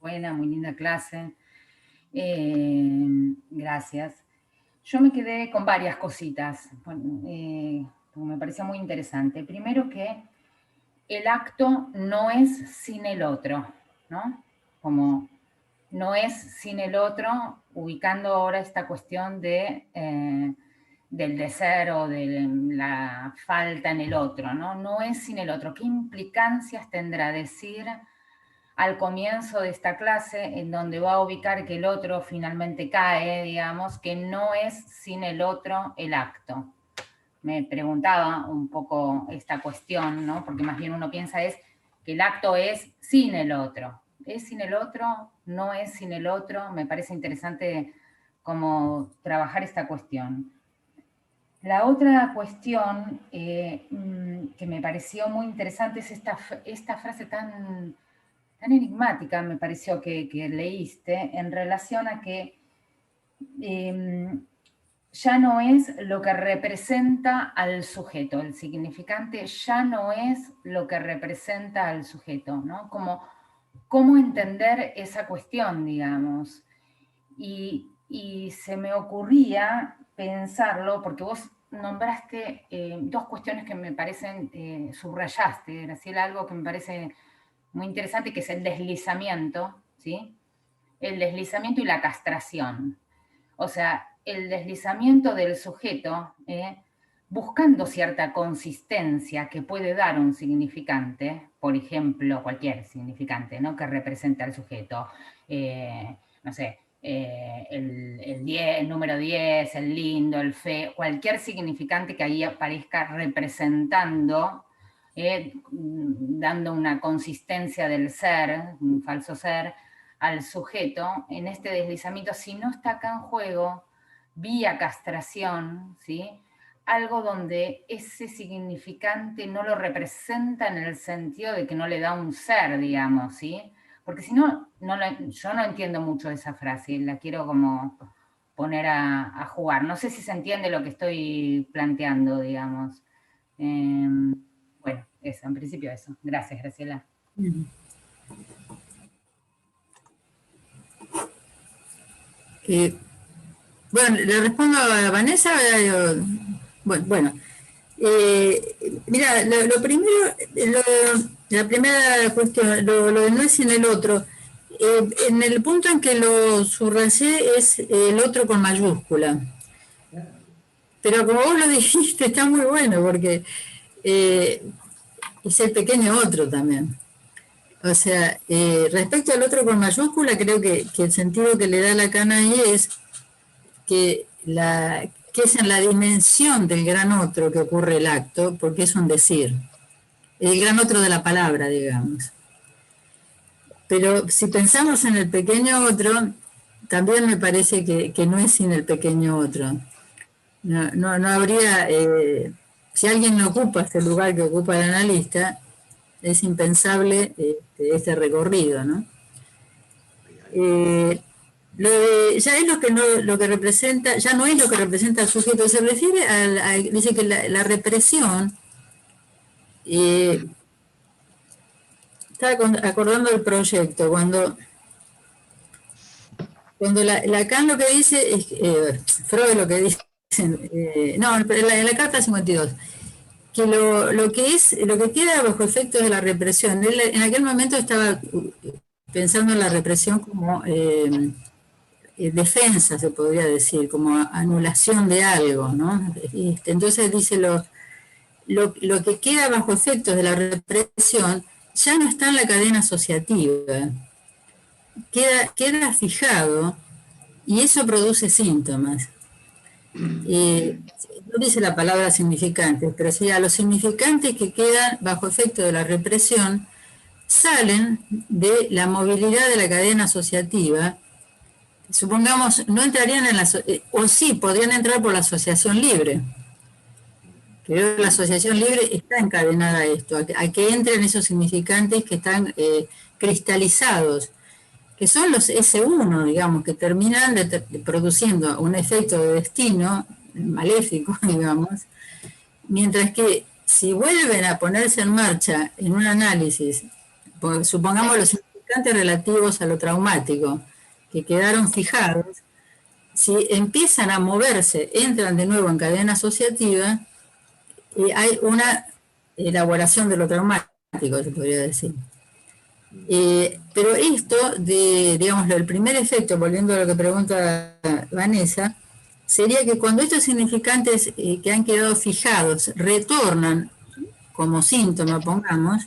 buena, muy linda clase. Gracias. Yo me quedé con varias cositas, me pareció muy interesante. Primero, que el acto no es sin el otro, ¿no? Como no es sin el otro, ubicando ahora esta cuestión del deseo o de la falta en el otro, ¿no? No es sin el otro. ¿Qué implicancias tendrá decir al comienzo de esta clase, en donde va a ubicar que el otro finalmente cae, digamos, que no es sin el otro el acto? Me preguntaba un poco esta cuestión, ¿no? Porque más bien uno piensa es que el acto es sin el otro. ¿Es sin el otro? ¿No es sin el otro? Me parece interesante cómo trabajar esta cuestión. La otra cuestión que me pareció muy interesante es esta frase tan enigmática, me pareció que leíste, en relación a que ya no es lo que representa al sujeto, el significante ya no es lo que representa al sujeto, ¿no? Como cómo entender esa cuestión, digamos. Y se me ocurría pensarlo, porque vos nombraste 2 cuestiones que me parecen, subrayaste, Graciela, algo que me parece muy interesante, que es el deslizamiento, ¿sí? El deslizamiento y la castración. O sea, el deslizamiento del sujeto, buscando cierta consistencia que puede dar un significante, por ejemplo, cualquier significante, ¿no? Que represente al sujeto, no sé, el número 10, el lindo, el feo, cualquier significante que ahí aparezca representando, dando una consistencia del ser, un falso ser, al sujeto. En este deslizamiento, si no está acá en juego, vía castración, ¿sí? Algo donde ese significante no lo representa en el sentido de que no le da un ser, digamos, ¿sí? Porque si no, yo no entiendo mucho esa frase, la quiero como poner a jugar. No sé si se entiende lo que estoy planteando, digamos. Bueno, eso, en principio eso. Gracias, Graciela. Bueno, le respondo a Vanessa. Bueno. Mira, lo primero, la primera cuestión, lo de no es sin el otro, en el punto en que lo subrayé es el otro con mayúscula. Pero como vos lo dijiste, está muy bueno, porque es el pequeño otro también. O sea, respecto al otro con mayúscula, creo que el sentido que le da Lacan ahí es que es en la dimensión del gran otro que ocurre el acto, porque es un decir. El gran otro de la palabra, digamos. Pero si pensamos en el pequeño otro, también me parece que no es sin el pequeño otro. No habría, si alguien no ocupa este lugar que ocupa el analista, es impensable este recorrido, ¿no? Ya es lo que representa, ya no es lo que representa al sujeto, se refiere dice que la represión, estaba acordando del proyecto, cuando Lacan lo que dice, es, Freud lo que dice, no, en la carta 52, que lo que queda bajo efectos de la represión, él en aquel momento estaba pensando en la represión como defensa, se podría decir, como anulación de algo, ¿no? Entonces dice, lo que queda bajo efectos de la represión ya no está en la cadena asociativa, queda fijado y eso produce síntomas. No dice la palabra significantes, pero sería los significantes que quedan bajo efecto de la represión salen de la movilidad de la cadena asociativa. Supongamos, no entrarían en la, o sí, podrían entrar por la asociación libre. Pero la asociación libre está encadenada a esto, a que entren esos significantes que están cristalizados, que son los S1, digamos, que terminan produciendo un efecto de destino maléfico, digamos, mientras que si vuelven a ponerse en marcha en un análisis, supongamos los significantes relativos a lo traumático, que quedaron fijados, si empiezan a moverse, entran de nuevo en cadena asociativa, hay una elaboración de lo traumático, se podría decir. Pero esto, digamos, el primer efecto, volviendo a lo que pregunta Vanessa, sería que cuando estos significantes que han quedado fijados retornan como síntoma, pongamos,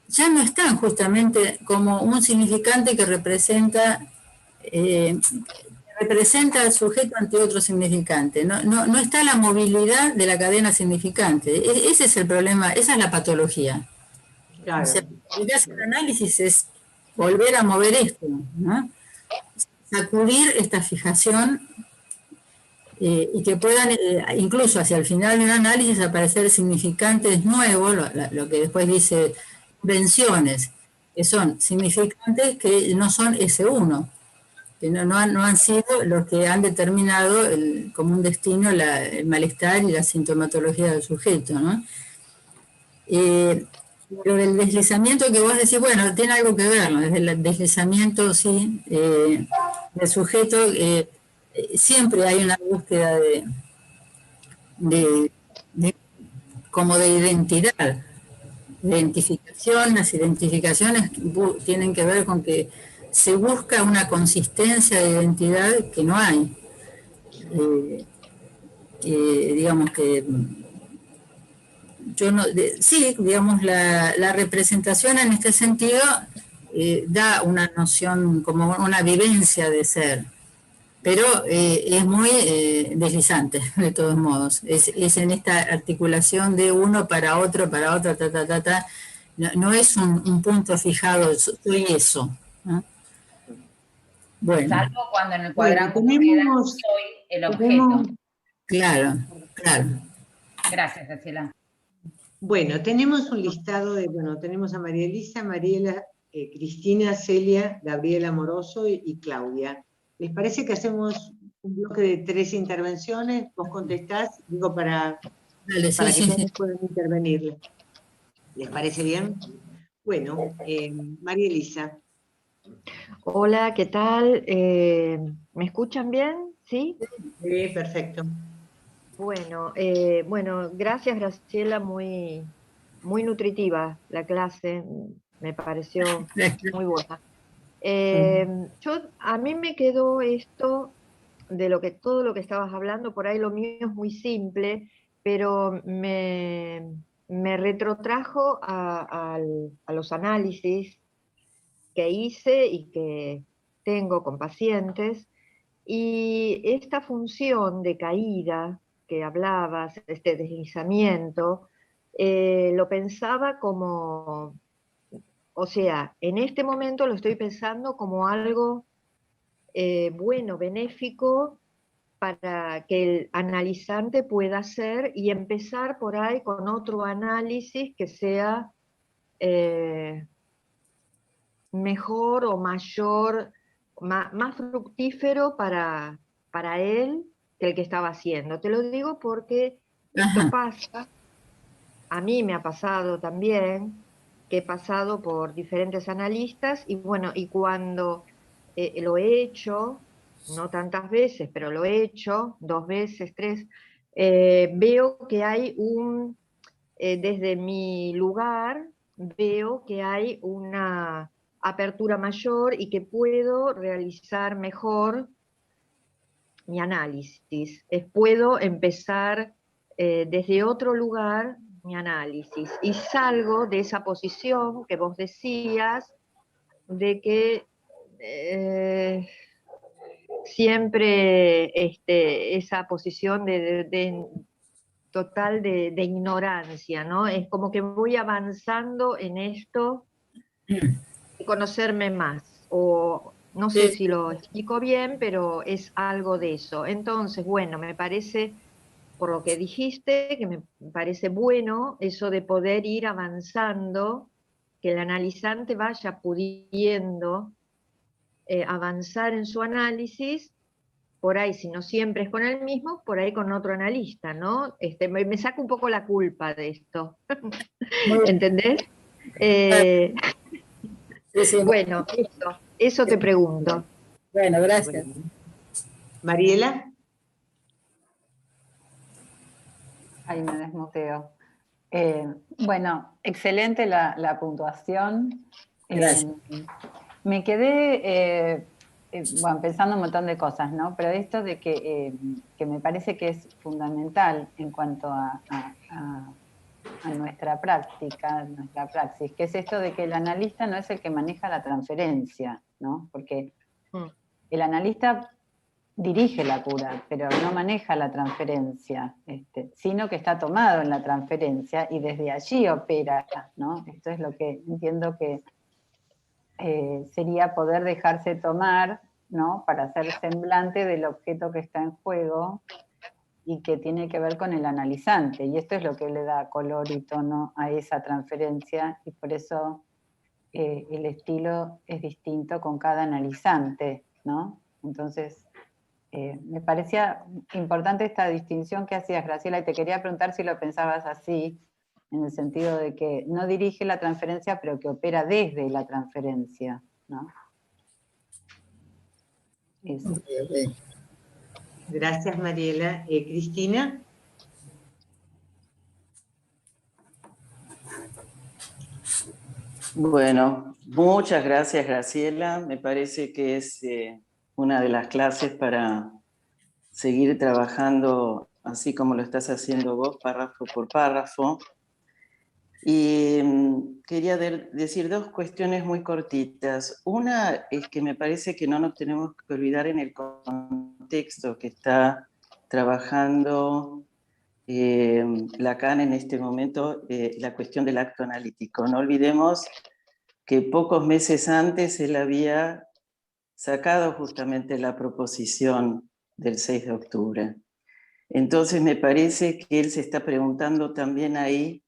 ya no están justamente como un significante que representa al sujeto ante otro significante. No está la movilidad de la cadena significante. Ese es el problema, esa es la patología. Claro. O sea, lo que hace el análisis es volver a mover esto, ¿no? Sacudir esta fijación y que puedan, incluso hacia el final de un análisis, aparecer significantes nuevos, lo que después dice invenciones, que son significantes que no son S1, que no han sido los que han determinado como un destino el malestar y la sintomatología del sujeto, ¿no? Pero del deslizamiento que vos decís, bueno, tiene algo que ver, ¿no? Desde el deslizamiento, sí, del sujeto, siempre hay una búsqueda como de identidad, identificación. Las identificaciones tienen que ver con que se busca una consistencia de identidad que no hay. Digamos que sí, digamos, la representación en este sentido da una noción, como una vivencia de ser, pero es muy deslizante, de todos modos. Es en esta articulación de uno para otro, no es un punto fijado, soy eso, ¿no? Bueno. Salvo cuando en el cuadrante queda soy el objeto. Claro. Gracias, Graciela. Bueno, tenemos un listado de, tenemos a María Elisa, Mariela, Cristina, Celia, Gabriela Moroso y Claudia. ¿Les parece que hacemos un bloque de 3 intervenciones? Vos contestás, digo, para que todos puedan intervenir. ¿Les parece bien? Bueno, María Elisa. Hola, ¿qué tal? ¿Me escuchan bien? ¿Sí? Sí, perfecto. Bueno, gracias Graciela, muy nutritiva la clase, me pareció muy buena. A mí me quedó esto de todo lo que estabas hablando, por ahí lo mío es muy simple, pero me me retrotrajo a los análisis que hice y que tengo con pacientes, y esta función de caída que hablabas, este deslizamiento, lo pensaba como, o sea, en este momento lo estoy pensando como algo bueno, benéfico, para que el analizante pueda hacer y empezar por ahí con otro análisis que sea mejor o mayor, más fructífero para él que el que estaba haciendo. Te lo digo porque esto pasa, a mí me ha pasado también, que he pasado por diferentes analistas, y bueno, y cuando lo he hecho, no tantas veces, pero lo he hecho 2 veces, 3, veo que hay desde mi lugar, veo que hay una apertura mayor y que puedo realizar mejor mi análisis. Puedo empezar desde otro lugar mi análisis y salgo de esa posición que vos decías, de que siempre esa posición de total de ignorancia, ¿no? Es como que voy avanzando en esto, de conocerme más, o no sé si lo explico bien, pero es algo de eso. Entonces, bueno, me parece, por lo que dijiste, que me parece bueno eso de poder ir avanzando, que el analizante vaya pudiendo avanzar en su análisis, por ahí, si no siempre es con el mismo, por ahí con otro analista, ¿no? Me saco un poco la culpa de esto. ¿Entendés? Bueno, eso te pregunto. Bueno, gracias. Mariela. Ahí me desmuteo. Bueno, excelente la puntuación. Me quedé bueno, pensando un montón de cosas, ¿no? Pero esto de que me parece que es fundamental en cuanto a nuestra práctica, nuestra praxis, que es esto de que el analista no es el que maneja la transferencia, ¿no? Porque el analista dirige la cura, pero no maneja la transferencia, sino que está tomado en la transferencia y desde allí opera, ¿no? Esto es lo que entiendo que sería poder dejarse tomar, ¿no? Para hacer semblante del objeto que está en juego y que tiene que ver con el analizante. Y esto es lo que le da color y tono a esa transferencia, y por eso el estilo es distinto con cada analizante, ¿no? Entonces, me parecía importante esta distinción que hacías, Graciela, y te quería preguntar si lo pensabas así, en el sentido de que no dirige la transferencia, pero que opera desde la transferencia, ¿no? Eso. Gracias, Mariela. Cristina. Bueno, muchas gracias, Graciela. Me parece que es una de las clases para seguir trabajando así como lo estás haciendo vos, párrafo por párrafo. Y quería decir 2 cuestiones muy cortitas. Una es que me parece que no nos tenemos que olvidar en el contexto que está trabajando Lacan en este momento, la cuestión del acto analítico. No olvidemos que pocos meses antes él había sacado justamente la proposición del 6 de octubre. Entonces me parece que él se está preguntando también ahí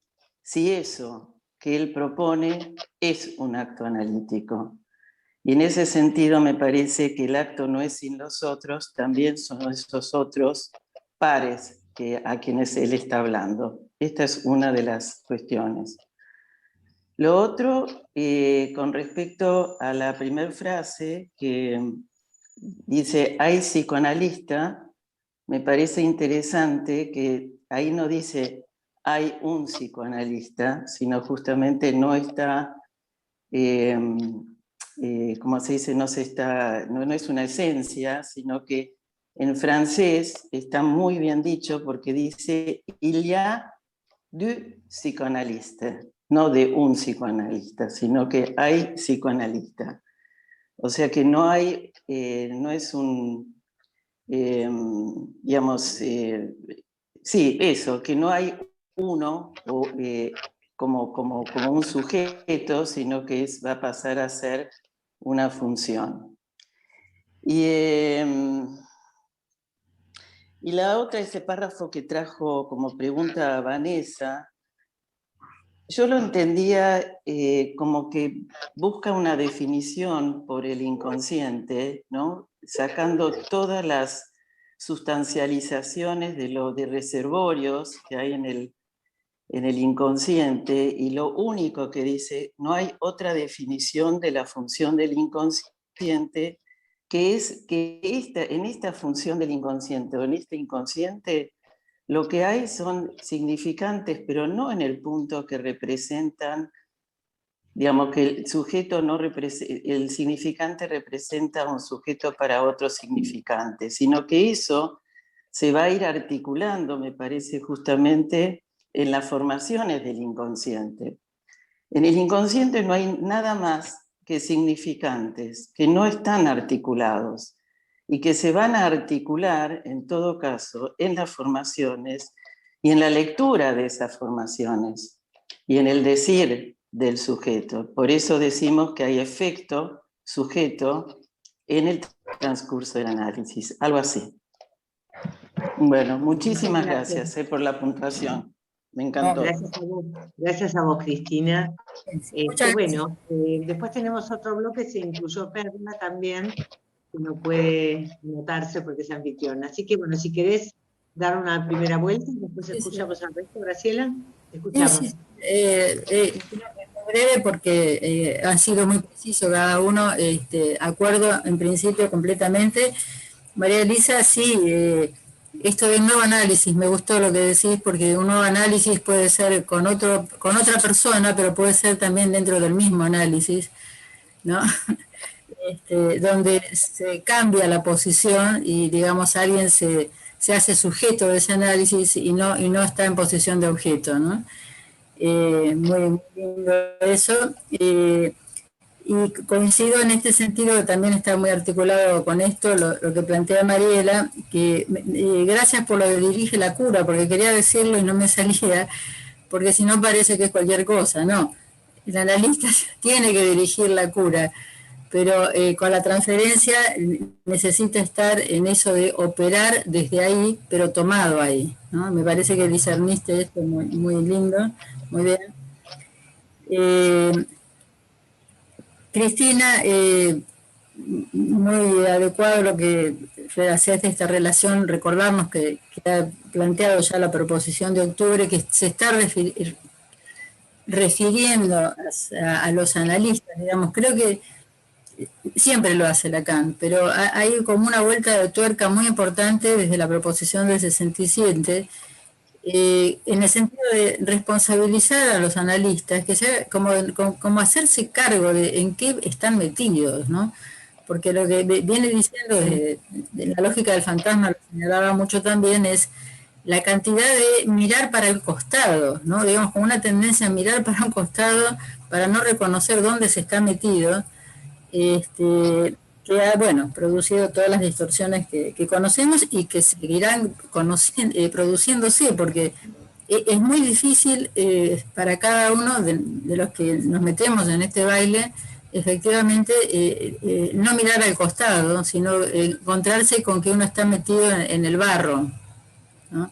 si eso que él propone es un acto analítico. Y en ese sentido me parece que el acto no es sin los otros, también son esos otros pares a quienes él está hablando. Esta es una de las cuestiones. Lo otro, con respecto a la primera frase que dice hay psicoanalista, me parece interesante que ahí no dice hay un psicoanalista, sino justamente no está, como se dice, no es una esencia, sino que en francés está muy bien dicho porque dice il y a du psicoanalista, no de un psicoanalista, sino que hay psicoanalista. O sea que no hay, no es un, digamos, sí, eso, que no hay uno como un sujeto, sino que va a pasar a ser una función. Y la otra, ese párrafo que trajo como pregunta a Vanessa, yo lo entendía como que busca una definición por el inconsciente, ¿no? Sacando todas las sustancializaciones de reservorios que hay en el inconsciente, y lo único que dice, no hay otra definición de la función del inconsciente, que es que en esta función del inconsciente, o en este inconsciente, lo que hay son significantes, pero no en el punto que representan, digamos que el sujeto no el significante representa un sujeto para otro significante, sino que eso se va a ir articulando, me parece, justamente en las formaciones del inconsciente. En el inconsciente no hay nada más que significantes, que no están articulados, y que se van a articular, en todo caso, en las formaciones y en la lectura de esas formaciones, y en el decir del sujeto. Por eso decimos que hay efecto sujeto en el transcurso del análisis, algo así. Bueno, muchísimas gracias por la puntuación. Me encantó. Gracias a vos, Cristina. Bueno, después tenemos otro bloque, se incluyó Perla también, que no puede notarse porque es anfitriona. Así que, bueno, si querés dar una primera vuelta, después escuchamos al resto. Graciela, te escuchamos. Breve porque han sido muy precisos cada uno, acuerdo en principio completamente. María Elisa, sí, esto del nuevo análisis, me gustó lo que decís, porque un nuevo análisis puede ser con otra persona, pero puede ser también dentro del mismo análisis, ¿no? Donde se cambia la posición y, digamos, alguien se hace sujeto de ese análisis y no está en posición de objeto, ¿no? Muy lindo eso. Y coincido en este sentido, que también está muy articulado con esto, lo que plantea Mariela, que gracias por lo de dirige la cura, porque quería decirlo y no me salía, porque si no parece que es cualquier cosa, no. El analista tiene que dirigir la cura, pero con la transferencia necesita estar en eso de operar desde ahí, pero tomado ahí, ¿no? Me parece que discerniste esto muy, muy lindo, muy bien. Cristina, muy adecuado lo que hacías de esta relación, recordarnos que ha planteado ya la proposición de octubre, que se está refiriendo a los analistas, digamos, creo que siempre lo hace Lacan, pero hay como una vuelta de tuerca muy importante desde la proposición del 67, en el sentido de responsabilizar a los analistas, que sea como hacerse cargo de en qué están metidos, ¿no? Porque lo que viene diciendo de la lógica del fantasma, lo señalaba mucho también, es la cantidad de mirar para el costado, ¿no? Digamos, con una tendencia a mirar para un costado para no reconocer dónde se está metido, que ha, bueno, producido todas las distorsiones que conocemos y que seguirán produciéndose, porque es muy difícil para cada uno de los que nos metemos en este baile, efectivamente, no mirar al costado, sino encontrarse con que uno está metido en el barro, ¿no?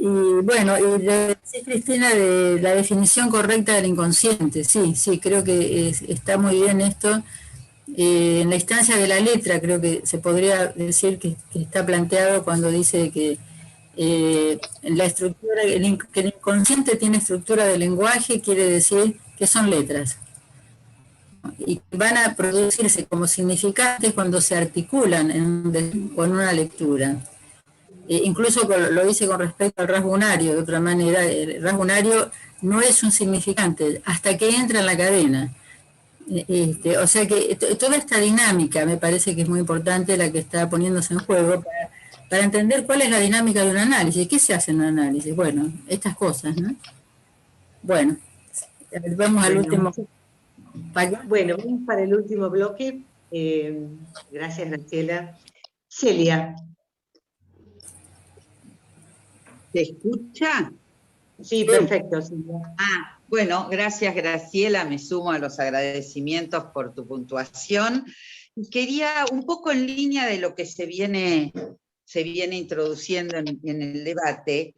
Y bueno, y lo que decía Cristina de la definición correcta del inconsciente, sí, creo que está muy bien esto. En la instancia de la letra creo que se podría decir que está planteado cuando dice que la estructura, que el inconsciente tiene estructura de lenguaje, quiere decir que son letras. Y van a producirse como significantes cuando se articulan con una lectura. Incluso lo hice con respecto al rasgo unario, de otra manera, el rasgo unario no es un significante hasta que entra en la cadena. O sea que toda esta dinámica me parece que es muy importante la que está poniéndose en juego para entender cuál es la dinámica de un análisis. ¿Qué se hace en un análisis? Bueno, estas cosas, ¿no? Bueno, vamos al último. Bueno, vamos para el último bloque. Gracias, Graciela. Celia. ¿Se escucha? Sí, perfecto. Celia. Bueno, gracias, Graciela. Me sumo a los agradecimientos por tu puntuación. Quería, un poco en línea de lo que se viene introduciendo en el debate,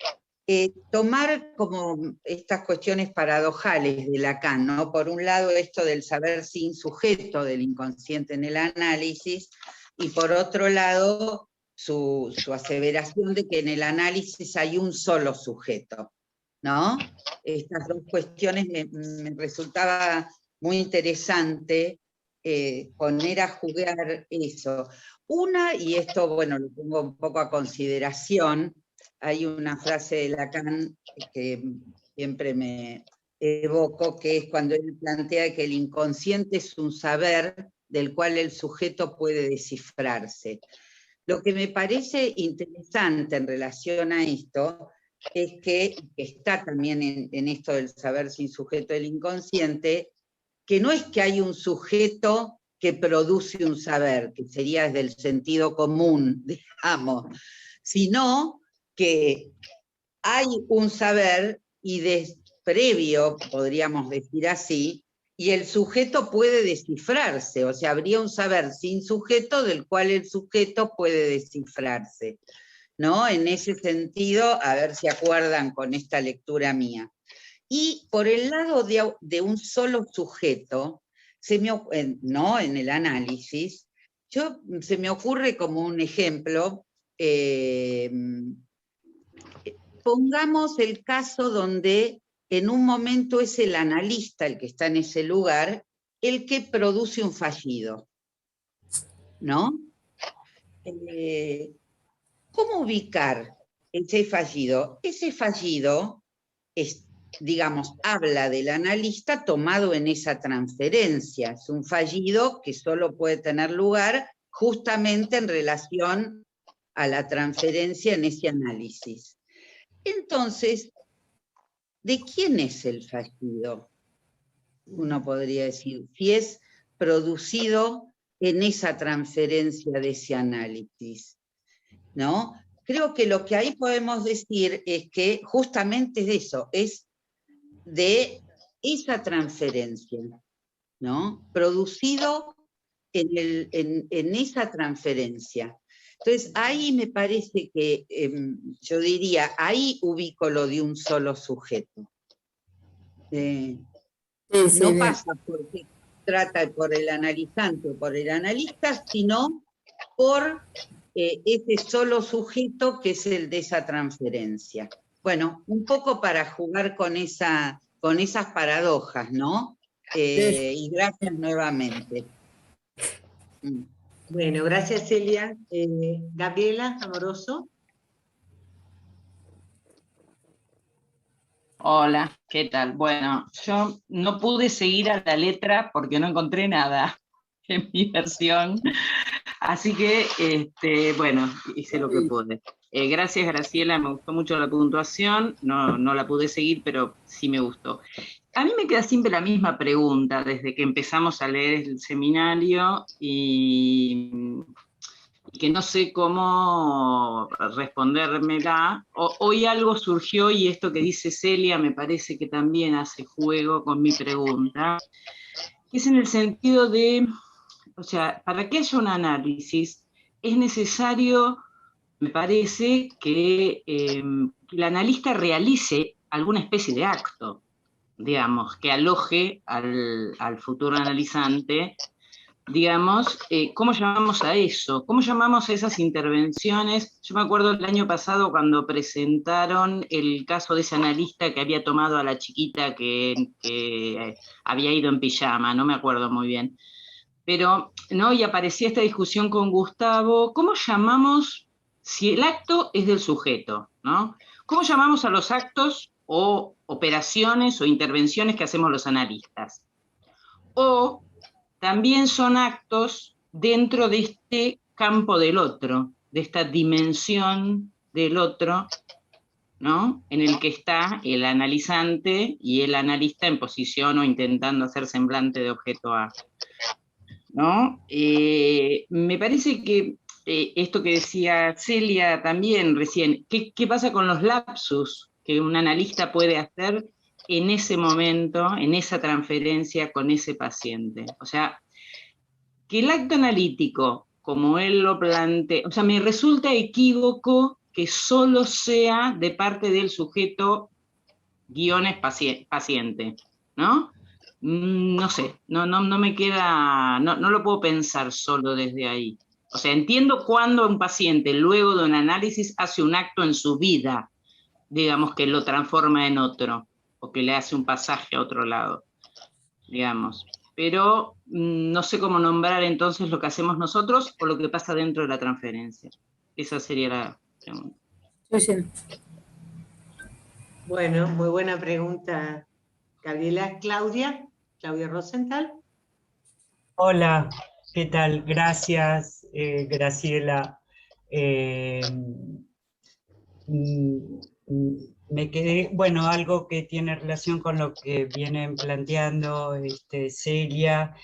tomar como estas cuestiones paradojales de Lacan, ¿no? Por un lado, esto del saber sin sujeto del inconsciente en el análisis, y por otro lado, su aseveración de que en el análisis hay un solo sujeto, ¿no? Estas dos cuestiones me resultaba muy interesante poner a jugar eso. Una, y esto, bueno, lo pongo un poco a consideración, hay una frase de Lacan que siempre me evoco, que es cuando él plantea que el inconsciente es un saber del cual el sujeto puede descifrarse. Lo que me parece interesante en relación a esto es que está también en esto del saber sin sujeto del inconsciente, que no es que hay un sujeto que produce un saber, que sería desde el sentido común, digamos, sino que hay un saber y previo, podríamos decir así, y el sujeto puede descifrarse, o sea, habría un saber sin sujeto del cual el sujeto puede descifrarse, ¿no? En ese sentido, a ver si acuerdan con esta lectura mía. Y por el lado de un solo sujeto, ¿no? En el análisis, se me ocurre como un ejemplo, pongamos el caso donde en un momento es el analista, el que está en ese lugar, el que produce un fallido, ¿no? ¿Cómo ubicar ese fallido? Ese fallido es, digamos, habla del analista tomado en esa transferencia. Es un fallido que solo puede tener lugar justamente en relación a la transferencia en ese análisis. Entonces, ¿de quién es el fallido? Uno podría decir, si es producido en esa transferencia de ese análisis, ¿no? Creo que lo que ahí podemos decir es que justamente es eso, es de esa transferencia, ¿no? Producido en esa transferencia. Entonces, ahí me parece que, yo diría, ahí ubico lo de un solo sujeto. No pasa porque trata por el analizante o por el analista, sino por ese solo sujeto que es el de esa transferencia. Bueno, un poco para jugar con esas paradojas, ¿no? Y gracias nuevamente. Bueno, gracias Celia. Gabriela Amoroso. Hola, ¿qué tal? Bueno, yo no pude seguir a la letra porque no encontré nada en mi versión, así que, bueno, hice lo que pude. Gracias, Graciela, me gustó mucho la puntuación, no la pude seguir, pero sí me gustó. A mí me queda siempre la misma pregunta desde que empezamos a leer el seminario y que no sé cómo respondérmela. Hoy algo surgió y esto que dice Celia me parece que también hace juego con mi pregunta, que es en el sentido de, o sea, para que haya un análisis es necesario, me parece, que el analista realice alguna especie de acto, digamos, que aloje al futuro analizante. Digamos, ¿cómo llamamos a eso? ¿Cómo llamamos a esas intervenciones? Yo me acuerdo el año pasado cuando presentaron el caso de ese analista que había tomado a la chiquita que había ido en pijama, no me acuerdo muy bien. Pero, ¿no? Y aparecía esta discusión con Gustavo, ¿cómo llamamos, si el acto es del sujeto, ¿no? ¿Cómo llamamos a los actos o operaciones o intervenciones que hacemos los analistas? O también son actos dentro de este campo del otro, de esta dimensión del otro, ¿no? En el que está el analizante y el analista en posición o intentando hacer semblante de objeto A, ¿no? Me parece que esto que decía Celia también recién, ¿qué pasa con los lapsus que un analista puede hacer en ese momento, en esa transferencia con ese paciente? O sea, que el acto analítico, como él lo plantea, o sea, me resulta equívoco que solo sea de parte del sujeto guiones paciente, ¿no? No sé, no me queda, no lo puedo pensar solo desde ahí. O sea, entiendo cuando un paciente, luego de un análisis, hace un acto en su vida, digamos, que lo transforma en otro, o que le hace un pasaje a otro lado, digamos. Pero no sé cómo nombrar entonces lo que hacemos nosotros o lo que pasa dentro de la transferencia. Esa sería la pregunta. Bueno, muy buena pregunta, Gabriela. Claudia Rosenthal. Hola, ¿qué tal? Gracias, Graciela. Me quedé, bueno, algo que tiene relación con lo que vienen planteando Celia,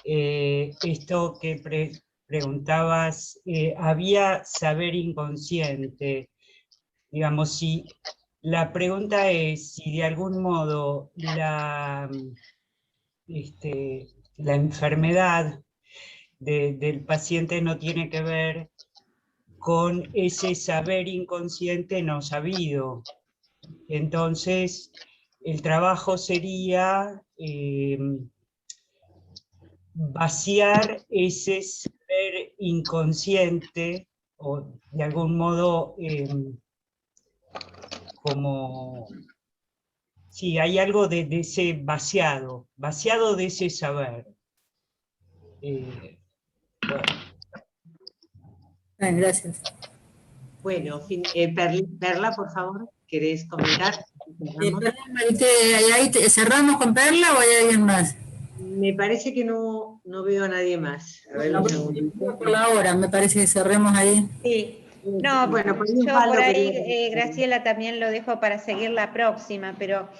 esto que preguntabas, había saber inconsciente, digamos, si la pregunta es si de algún modo la enfermedad del paciente no tiene que ver con ese saber inconsciente no sabido. Entonces, el trabajo sería vaciar ese saber inconsciente, o de algún modo como... Sí, hay algo de ese vaciado de ese saber. Bueno, gracias. Bueno, Perla, por favor, ¿querés comentar? Perdón, Marité, ¿ahí cerramos con Perla o hay alguien más? Me parece que no veo a nadie más. A ver, un segundito. Por la hora, me parece que cerremos ahí. Sí. No, bueno, yo por ahí, Graciela, también lo dejo para seguir la próxima, pero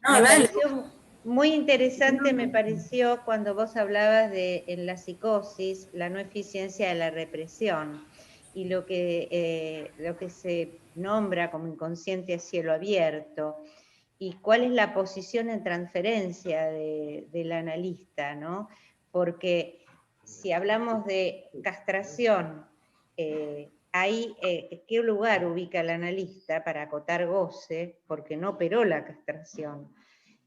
me pareció muy interesante, me pareció cuando vos hablabas de en la psicosis, la no eficiencia de la represión, y lo que se nombra como inconsciente a cielo abierto, y cuál es la posición en transferencia del analista, ¿no? Porque si hablamos de castración, ahí, ¿qué lugar ubica el analista para acotar goce? Porque no operó la castración.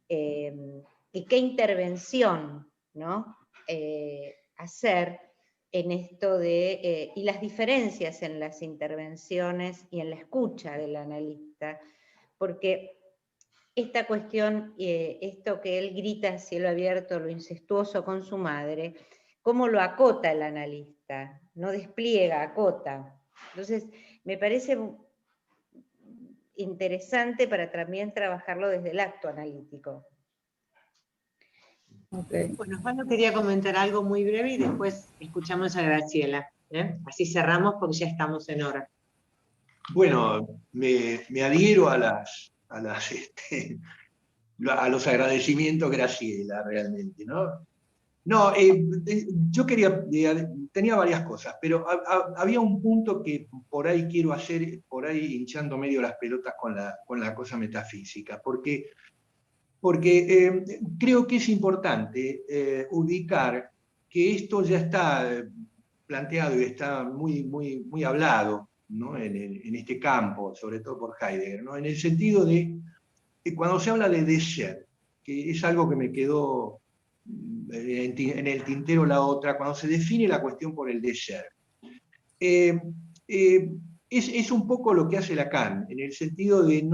Y qué intervención, ¿no? Hacer en esto de... y las diferencias en las intervenciones y en la escucha del analista. Porque esta cuestión, esto que él grita a cielo abierto, lo incestuoso con su madre, ¿cómo lo acota el analista? No despliega, acota. Entonces, me parece interesante para también trabajarlo desde el acto analítico. Okay. Bueno, Osvaldo quería comentar algo muy breve y después escuchamos a Graciela. Así cerramos porque ya estamos en hora. Bueno, me adhiero a los agradecimientos, Graciela, realmente, ¿no? No, yo tenía varias cosas, pero había un punto que por ahí quiero hacer, por ahí hinchando medio las pelotas con la cosa metafísica, porque creo que es importante ubicar que esto ya está planteado y está muy hablado, ¿no? en este campo, sobre todo por Heidegger, ¿no? En el sentido de que cuando se habla de ser, que es algo que me quedó en el tintero la otra, cuando se define la cuestión por el ser. Es un poco lo que hace Lacan, en el sentido de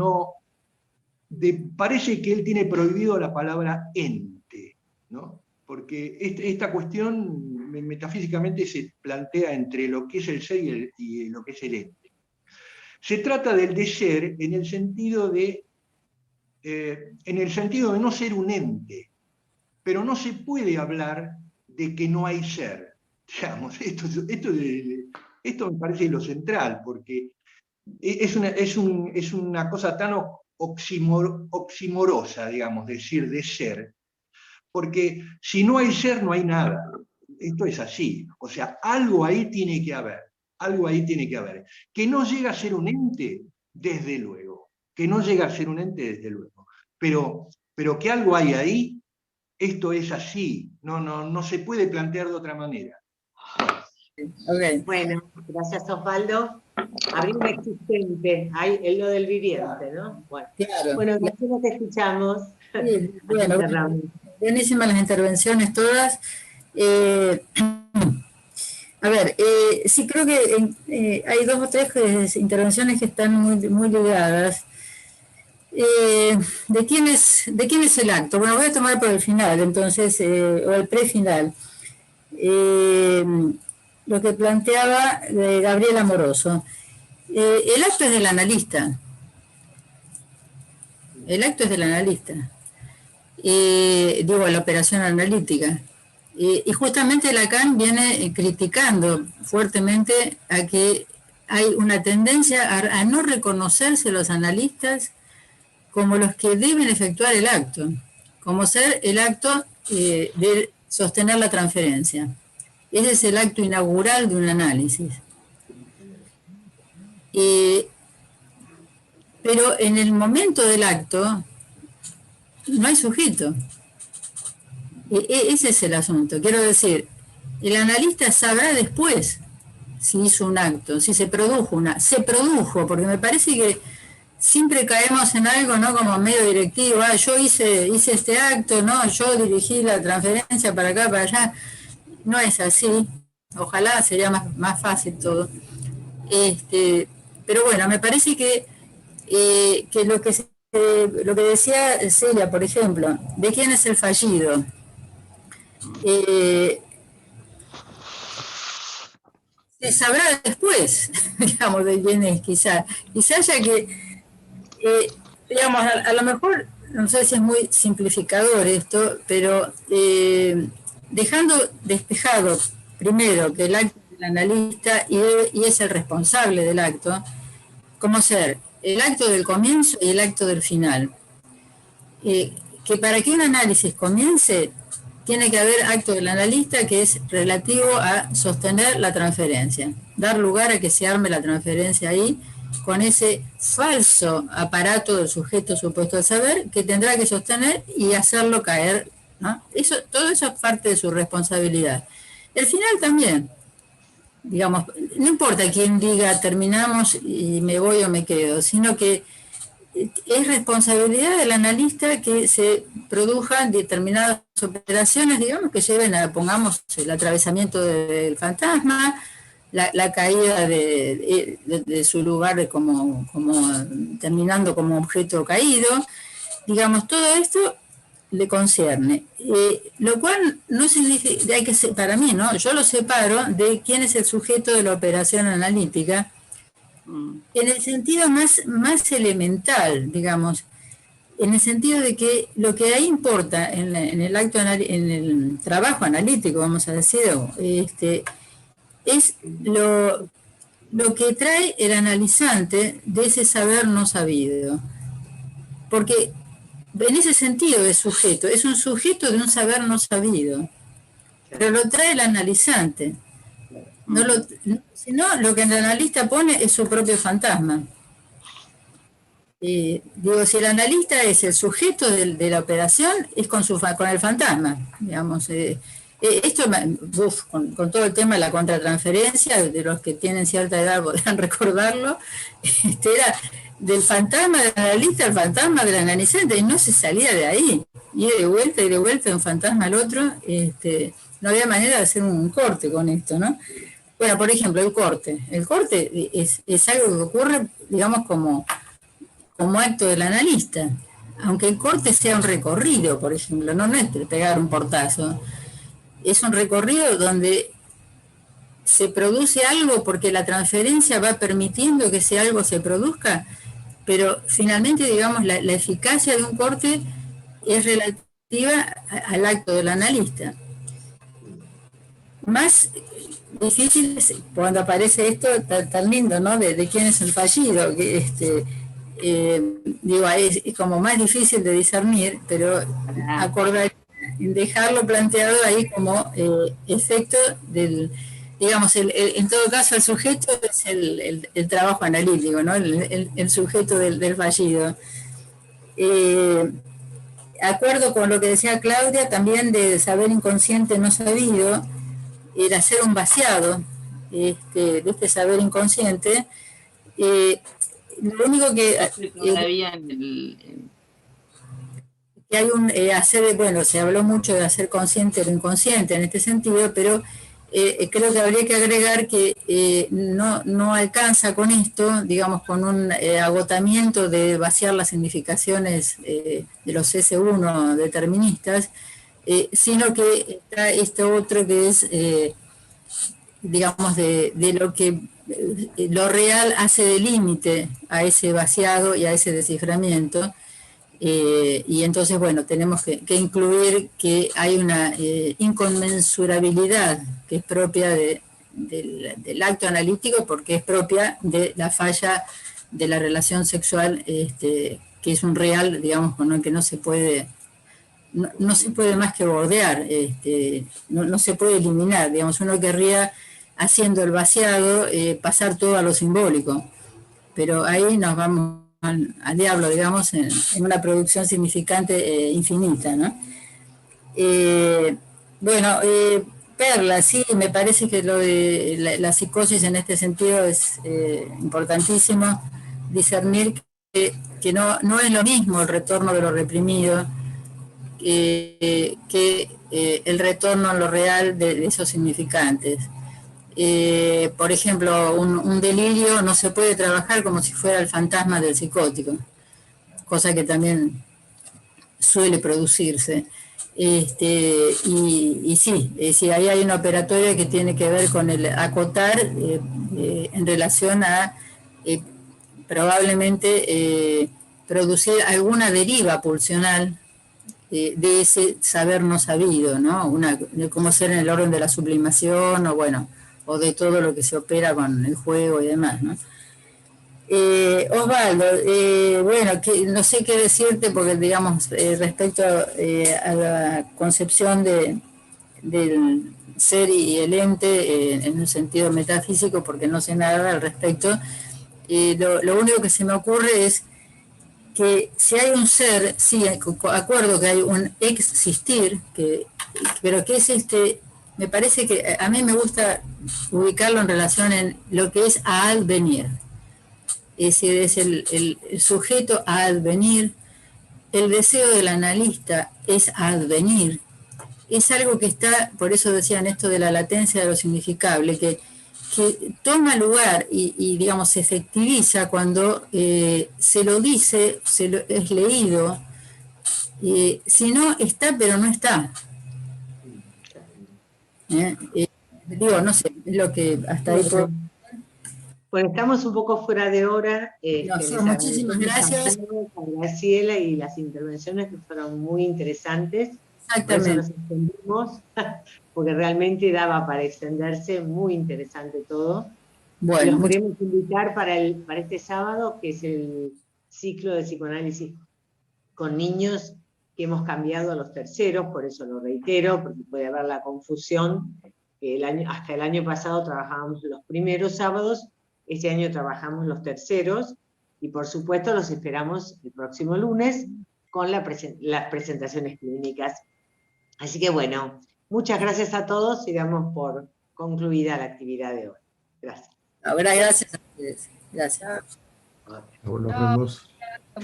parece que él tiene prohibido la palabra ente, ¿no? Porque esta cuestión metafísicamente se plantea entre lo que es el ser y lo que es el ente. Se trata del ser en el sentido de no ser un ente, pero no se puede hablar de que no hay ser. Digamos, esto Esto me parece lo central, porque es una cosa tan oximorosa, digamos, decir de ser, porque si no hay ser, no hay nada. Esto es así. O sea, algo ahí tiene que haber, algo ahí tiene que haber. Que no llega a ser un ente, desde luego. Que no llega a ser un ente, desde luego. Pero que algo hay ahí, esto es así. No se puede plantear de otra manera. Okay. Bueno, gracias Osvaldo. Habría un existente, hay en lo del viviente, ¿no? Bueno, claro. Bueno, Graciela, te escuchamos. Sí, bueno, buenísimas las intervenciones todas. A ver, sí creo que hay 2 o 3 intervenciones que están muy ligadas. ¿De quién es el acto? Bueno, voy a tomar por el final, entonces, o el prefinal. Lo que planteaba Gabriel Amoroso. El acto es del analista. El acto es del analista. Digo, la operación analítica. Y justamente Lacan viene criticando fuertemente a que hay una tendencia a no reconocerse los analistas como los que deben efectuar el acto, como ser el acto de sostener la transferencia. Ese es el acto inaugural de un análisis. Pero en el momento del acto no hay sujeto. Ese es el asunto. Quiero decir, el analista sabrá después si hizo un acto, si se produjo se produjo, porque me parece que siempre caemos en algo, ¿no? Como medio directivo, yo hice este acto, ¿no? Yo dirigí la transferencia para acá, para allá. No es así. Ojalá sería más fácil todo. Pero bueno, me parece que lo que decía Celia, por ejemplo, ¿de quién es el fallido? Se sabrá después, digamos, de quién es, quizá haya que, digamos, a lo mejor, no sé si es muy simplificador esto, pero dejando despejado primero que el acto del analista y es el responsable del acto, como ser el acto del comienzo y el acto del final. Que para que un análisis comience, tiene que haber acto del analista que es relativo a sostener la transferencia, dar lugar a que se arme la transferencia ahí, con ese falso aparato del sujeto supuesto al saber que tendrá que sostener y hacerlo caer, ¿no? Todo eso es parte de su responsabilidad. El final también, digamos, no importa quién diga terminamos y me voy o me quedo, sino que es responsabilidad del analista que se produzcan determinadas operaciones, digamos, que lleven a, pongamos, el atravesamiento del fantasma, la caída de su lugar como terminando como objeto caído, digamos, todo esto le concierne. Lo cual no significa, hay que, para mí, ¿no? Yo lo separo de quién es el sujeto de la operación analítica, en el sentido más elemental, digamos, en el sentido de que lo que ahí importa en el trabajo analítico, vamos a decir, es lo que trae el analizante de ese saber no sabido. Porque en ese sentido de sujeto, es un sujeto de un saber no sabido, pero lo trae el analizante. Sino lo que el analista pone es su propio fantasma. Digo, si el analista es el sujeto de la operación, es con el fantasma, digamos. Esto, con todo el tema de la contratransferencia, de los que tienen cierta edad podrán recordarlo, era del fantasma del analista al fantasma del analizante, y no se salía de ahí. Y de vuelta de un fantasma al otro, no había manera de hacer un corte con esto, ¿no? Bueno, por ejemplo, el corte. El corte es algo que ocurre, digamos, como acto del analista. Aunque el corte sea un recorrido, por ejemplo, no es pegar un portazo. Es un recorrido donde se produce algo porque la transferencia va permitiendo que ese algo se produzca, pero finalmente, digamos, la eficacia de un corte es relativa al acto del analista. Más difícil cuando aparece esto tan lindo, ¿no? De quién es el fallido, que digo, es como más difícil de discernir, pero acordar en dejarlo planteado ahí como efecto del, digamos, en todo caso el sujeto es el trabajo analítico, ¿no? El sujeto del fallido. Acuerdo con lo que decía Claudia, también de saber inconsciente no sabido, era hacer un vaciado de este saber inconsciente. Lo único que hay hacer, bueno, se habló mucho de hacer consciente lo inconsciente en este sentido, pero creo que habría que agregar que no alcanza con esto, digamos, con un agotamiento de vaciar las significaciones de los S1 deterministas, sino que está esto otro que es, digamos, de lo que lo real hace de límite a ese vaciado y a ese desciframiento. Y entonces, bueno, tenemos que incluir que hay una inconmensurabilidad que es propia del acto analítico, porque es propia de la falla de la relación sexual, que es un real, digamos, con el que no se puede más que bordear, no se puede eliminar, digamos, uno querría, haciendo el vaciado, pasar todo a lo simbólico, pero ahí nos vamos al diablo, digamos, en una producción significante infinita, ¿no? Bueno, Perla, sí, me parece que lo de la psicosis en este sentido es importantísimo, discernir que no es lo mismo el retorno de lo reprimido que el retorno a lo real de esos significantes. Por ejemplo, un delirio no se puede trabajar como si fuera el fantasma del psicótico, cosa que también suele producirse. Y sí, ahí hay una operatoria que tiene que ver con el acotar en relación a probablemente producir alguna deriva pulsional de ese saber no sabido, ¿no? Como ser en el orden de la sublimación, o bueno, o de todo lo que se opera con el juego y demás, ¿no? Osvaldo, bueno, no sé qué decirte porque, digamos, respecto a la concepción del ser y el ente en un sentido metafísico, porque no sé nada al respecto, lo único que se me ocurre es que si hay un ser, sí, acuerdo que hay un existir, pero que es me parece que a mí me gusta ubicarlo en relación en lo que es a advenir. Es decir, es el sujeto a advenir, el deseo del analista es advenir. Es algo que está, por eso decían esto de la latencia de lo significable, que toma lugar y digamos, se efectiviza cuando se lo dice, es leído, si no, está, pero no está. Digo, no sé, es lo que hasta ahí puedo... Pues estamos un poco fuera de hora. Muchísimas gracias. A Graciela y las intervenciones que fueron muy interesantes. Exactamente. Por eso nos extendimos, porque realmente daba para extenderse, muy interesante todo. Bueno, los queremos invitar para este sábado, que es el ciclo de psicoanálisis con niños, que hemos cambiado a los terceros, por eso lo reitero, porque puede haber la confusión. Hasta el año pasado trabajábamos los primeros sábados, este año trabajamos los terceros, y por supuesto los esperamos el próximo lunes con las presentaciones clínicas. Así que bueno, muchas gracias a todos y damos por concluida la actividad de hoy. Gracias. Ahora, gracias a ustedes. Gracias. Nos vemos.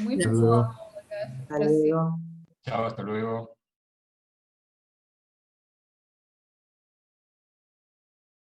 Muy Hasta luego. Hasta luego. Chao, hasta luego.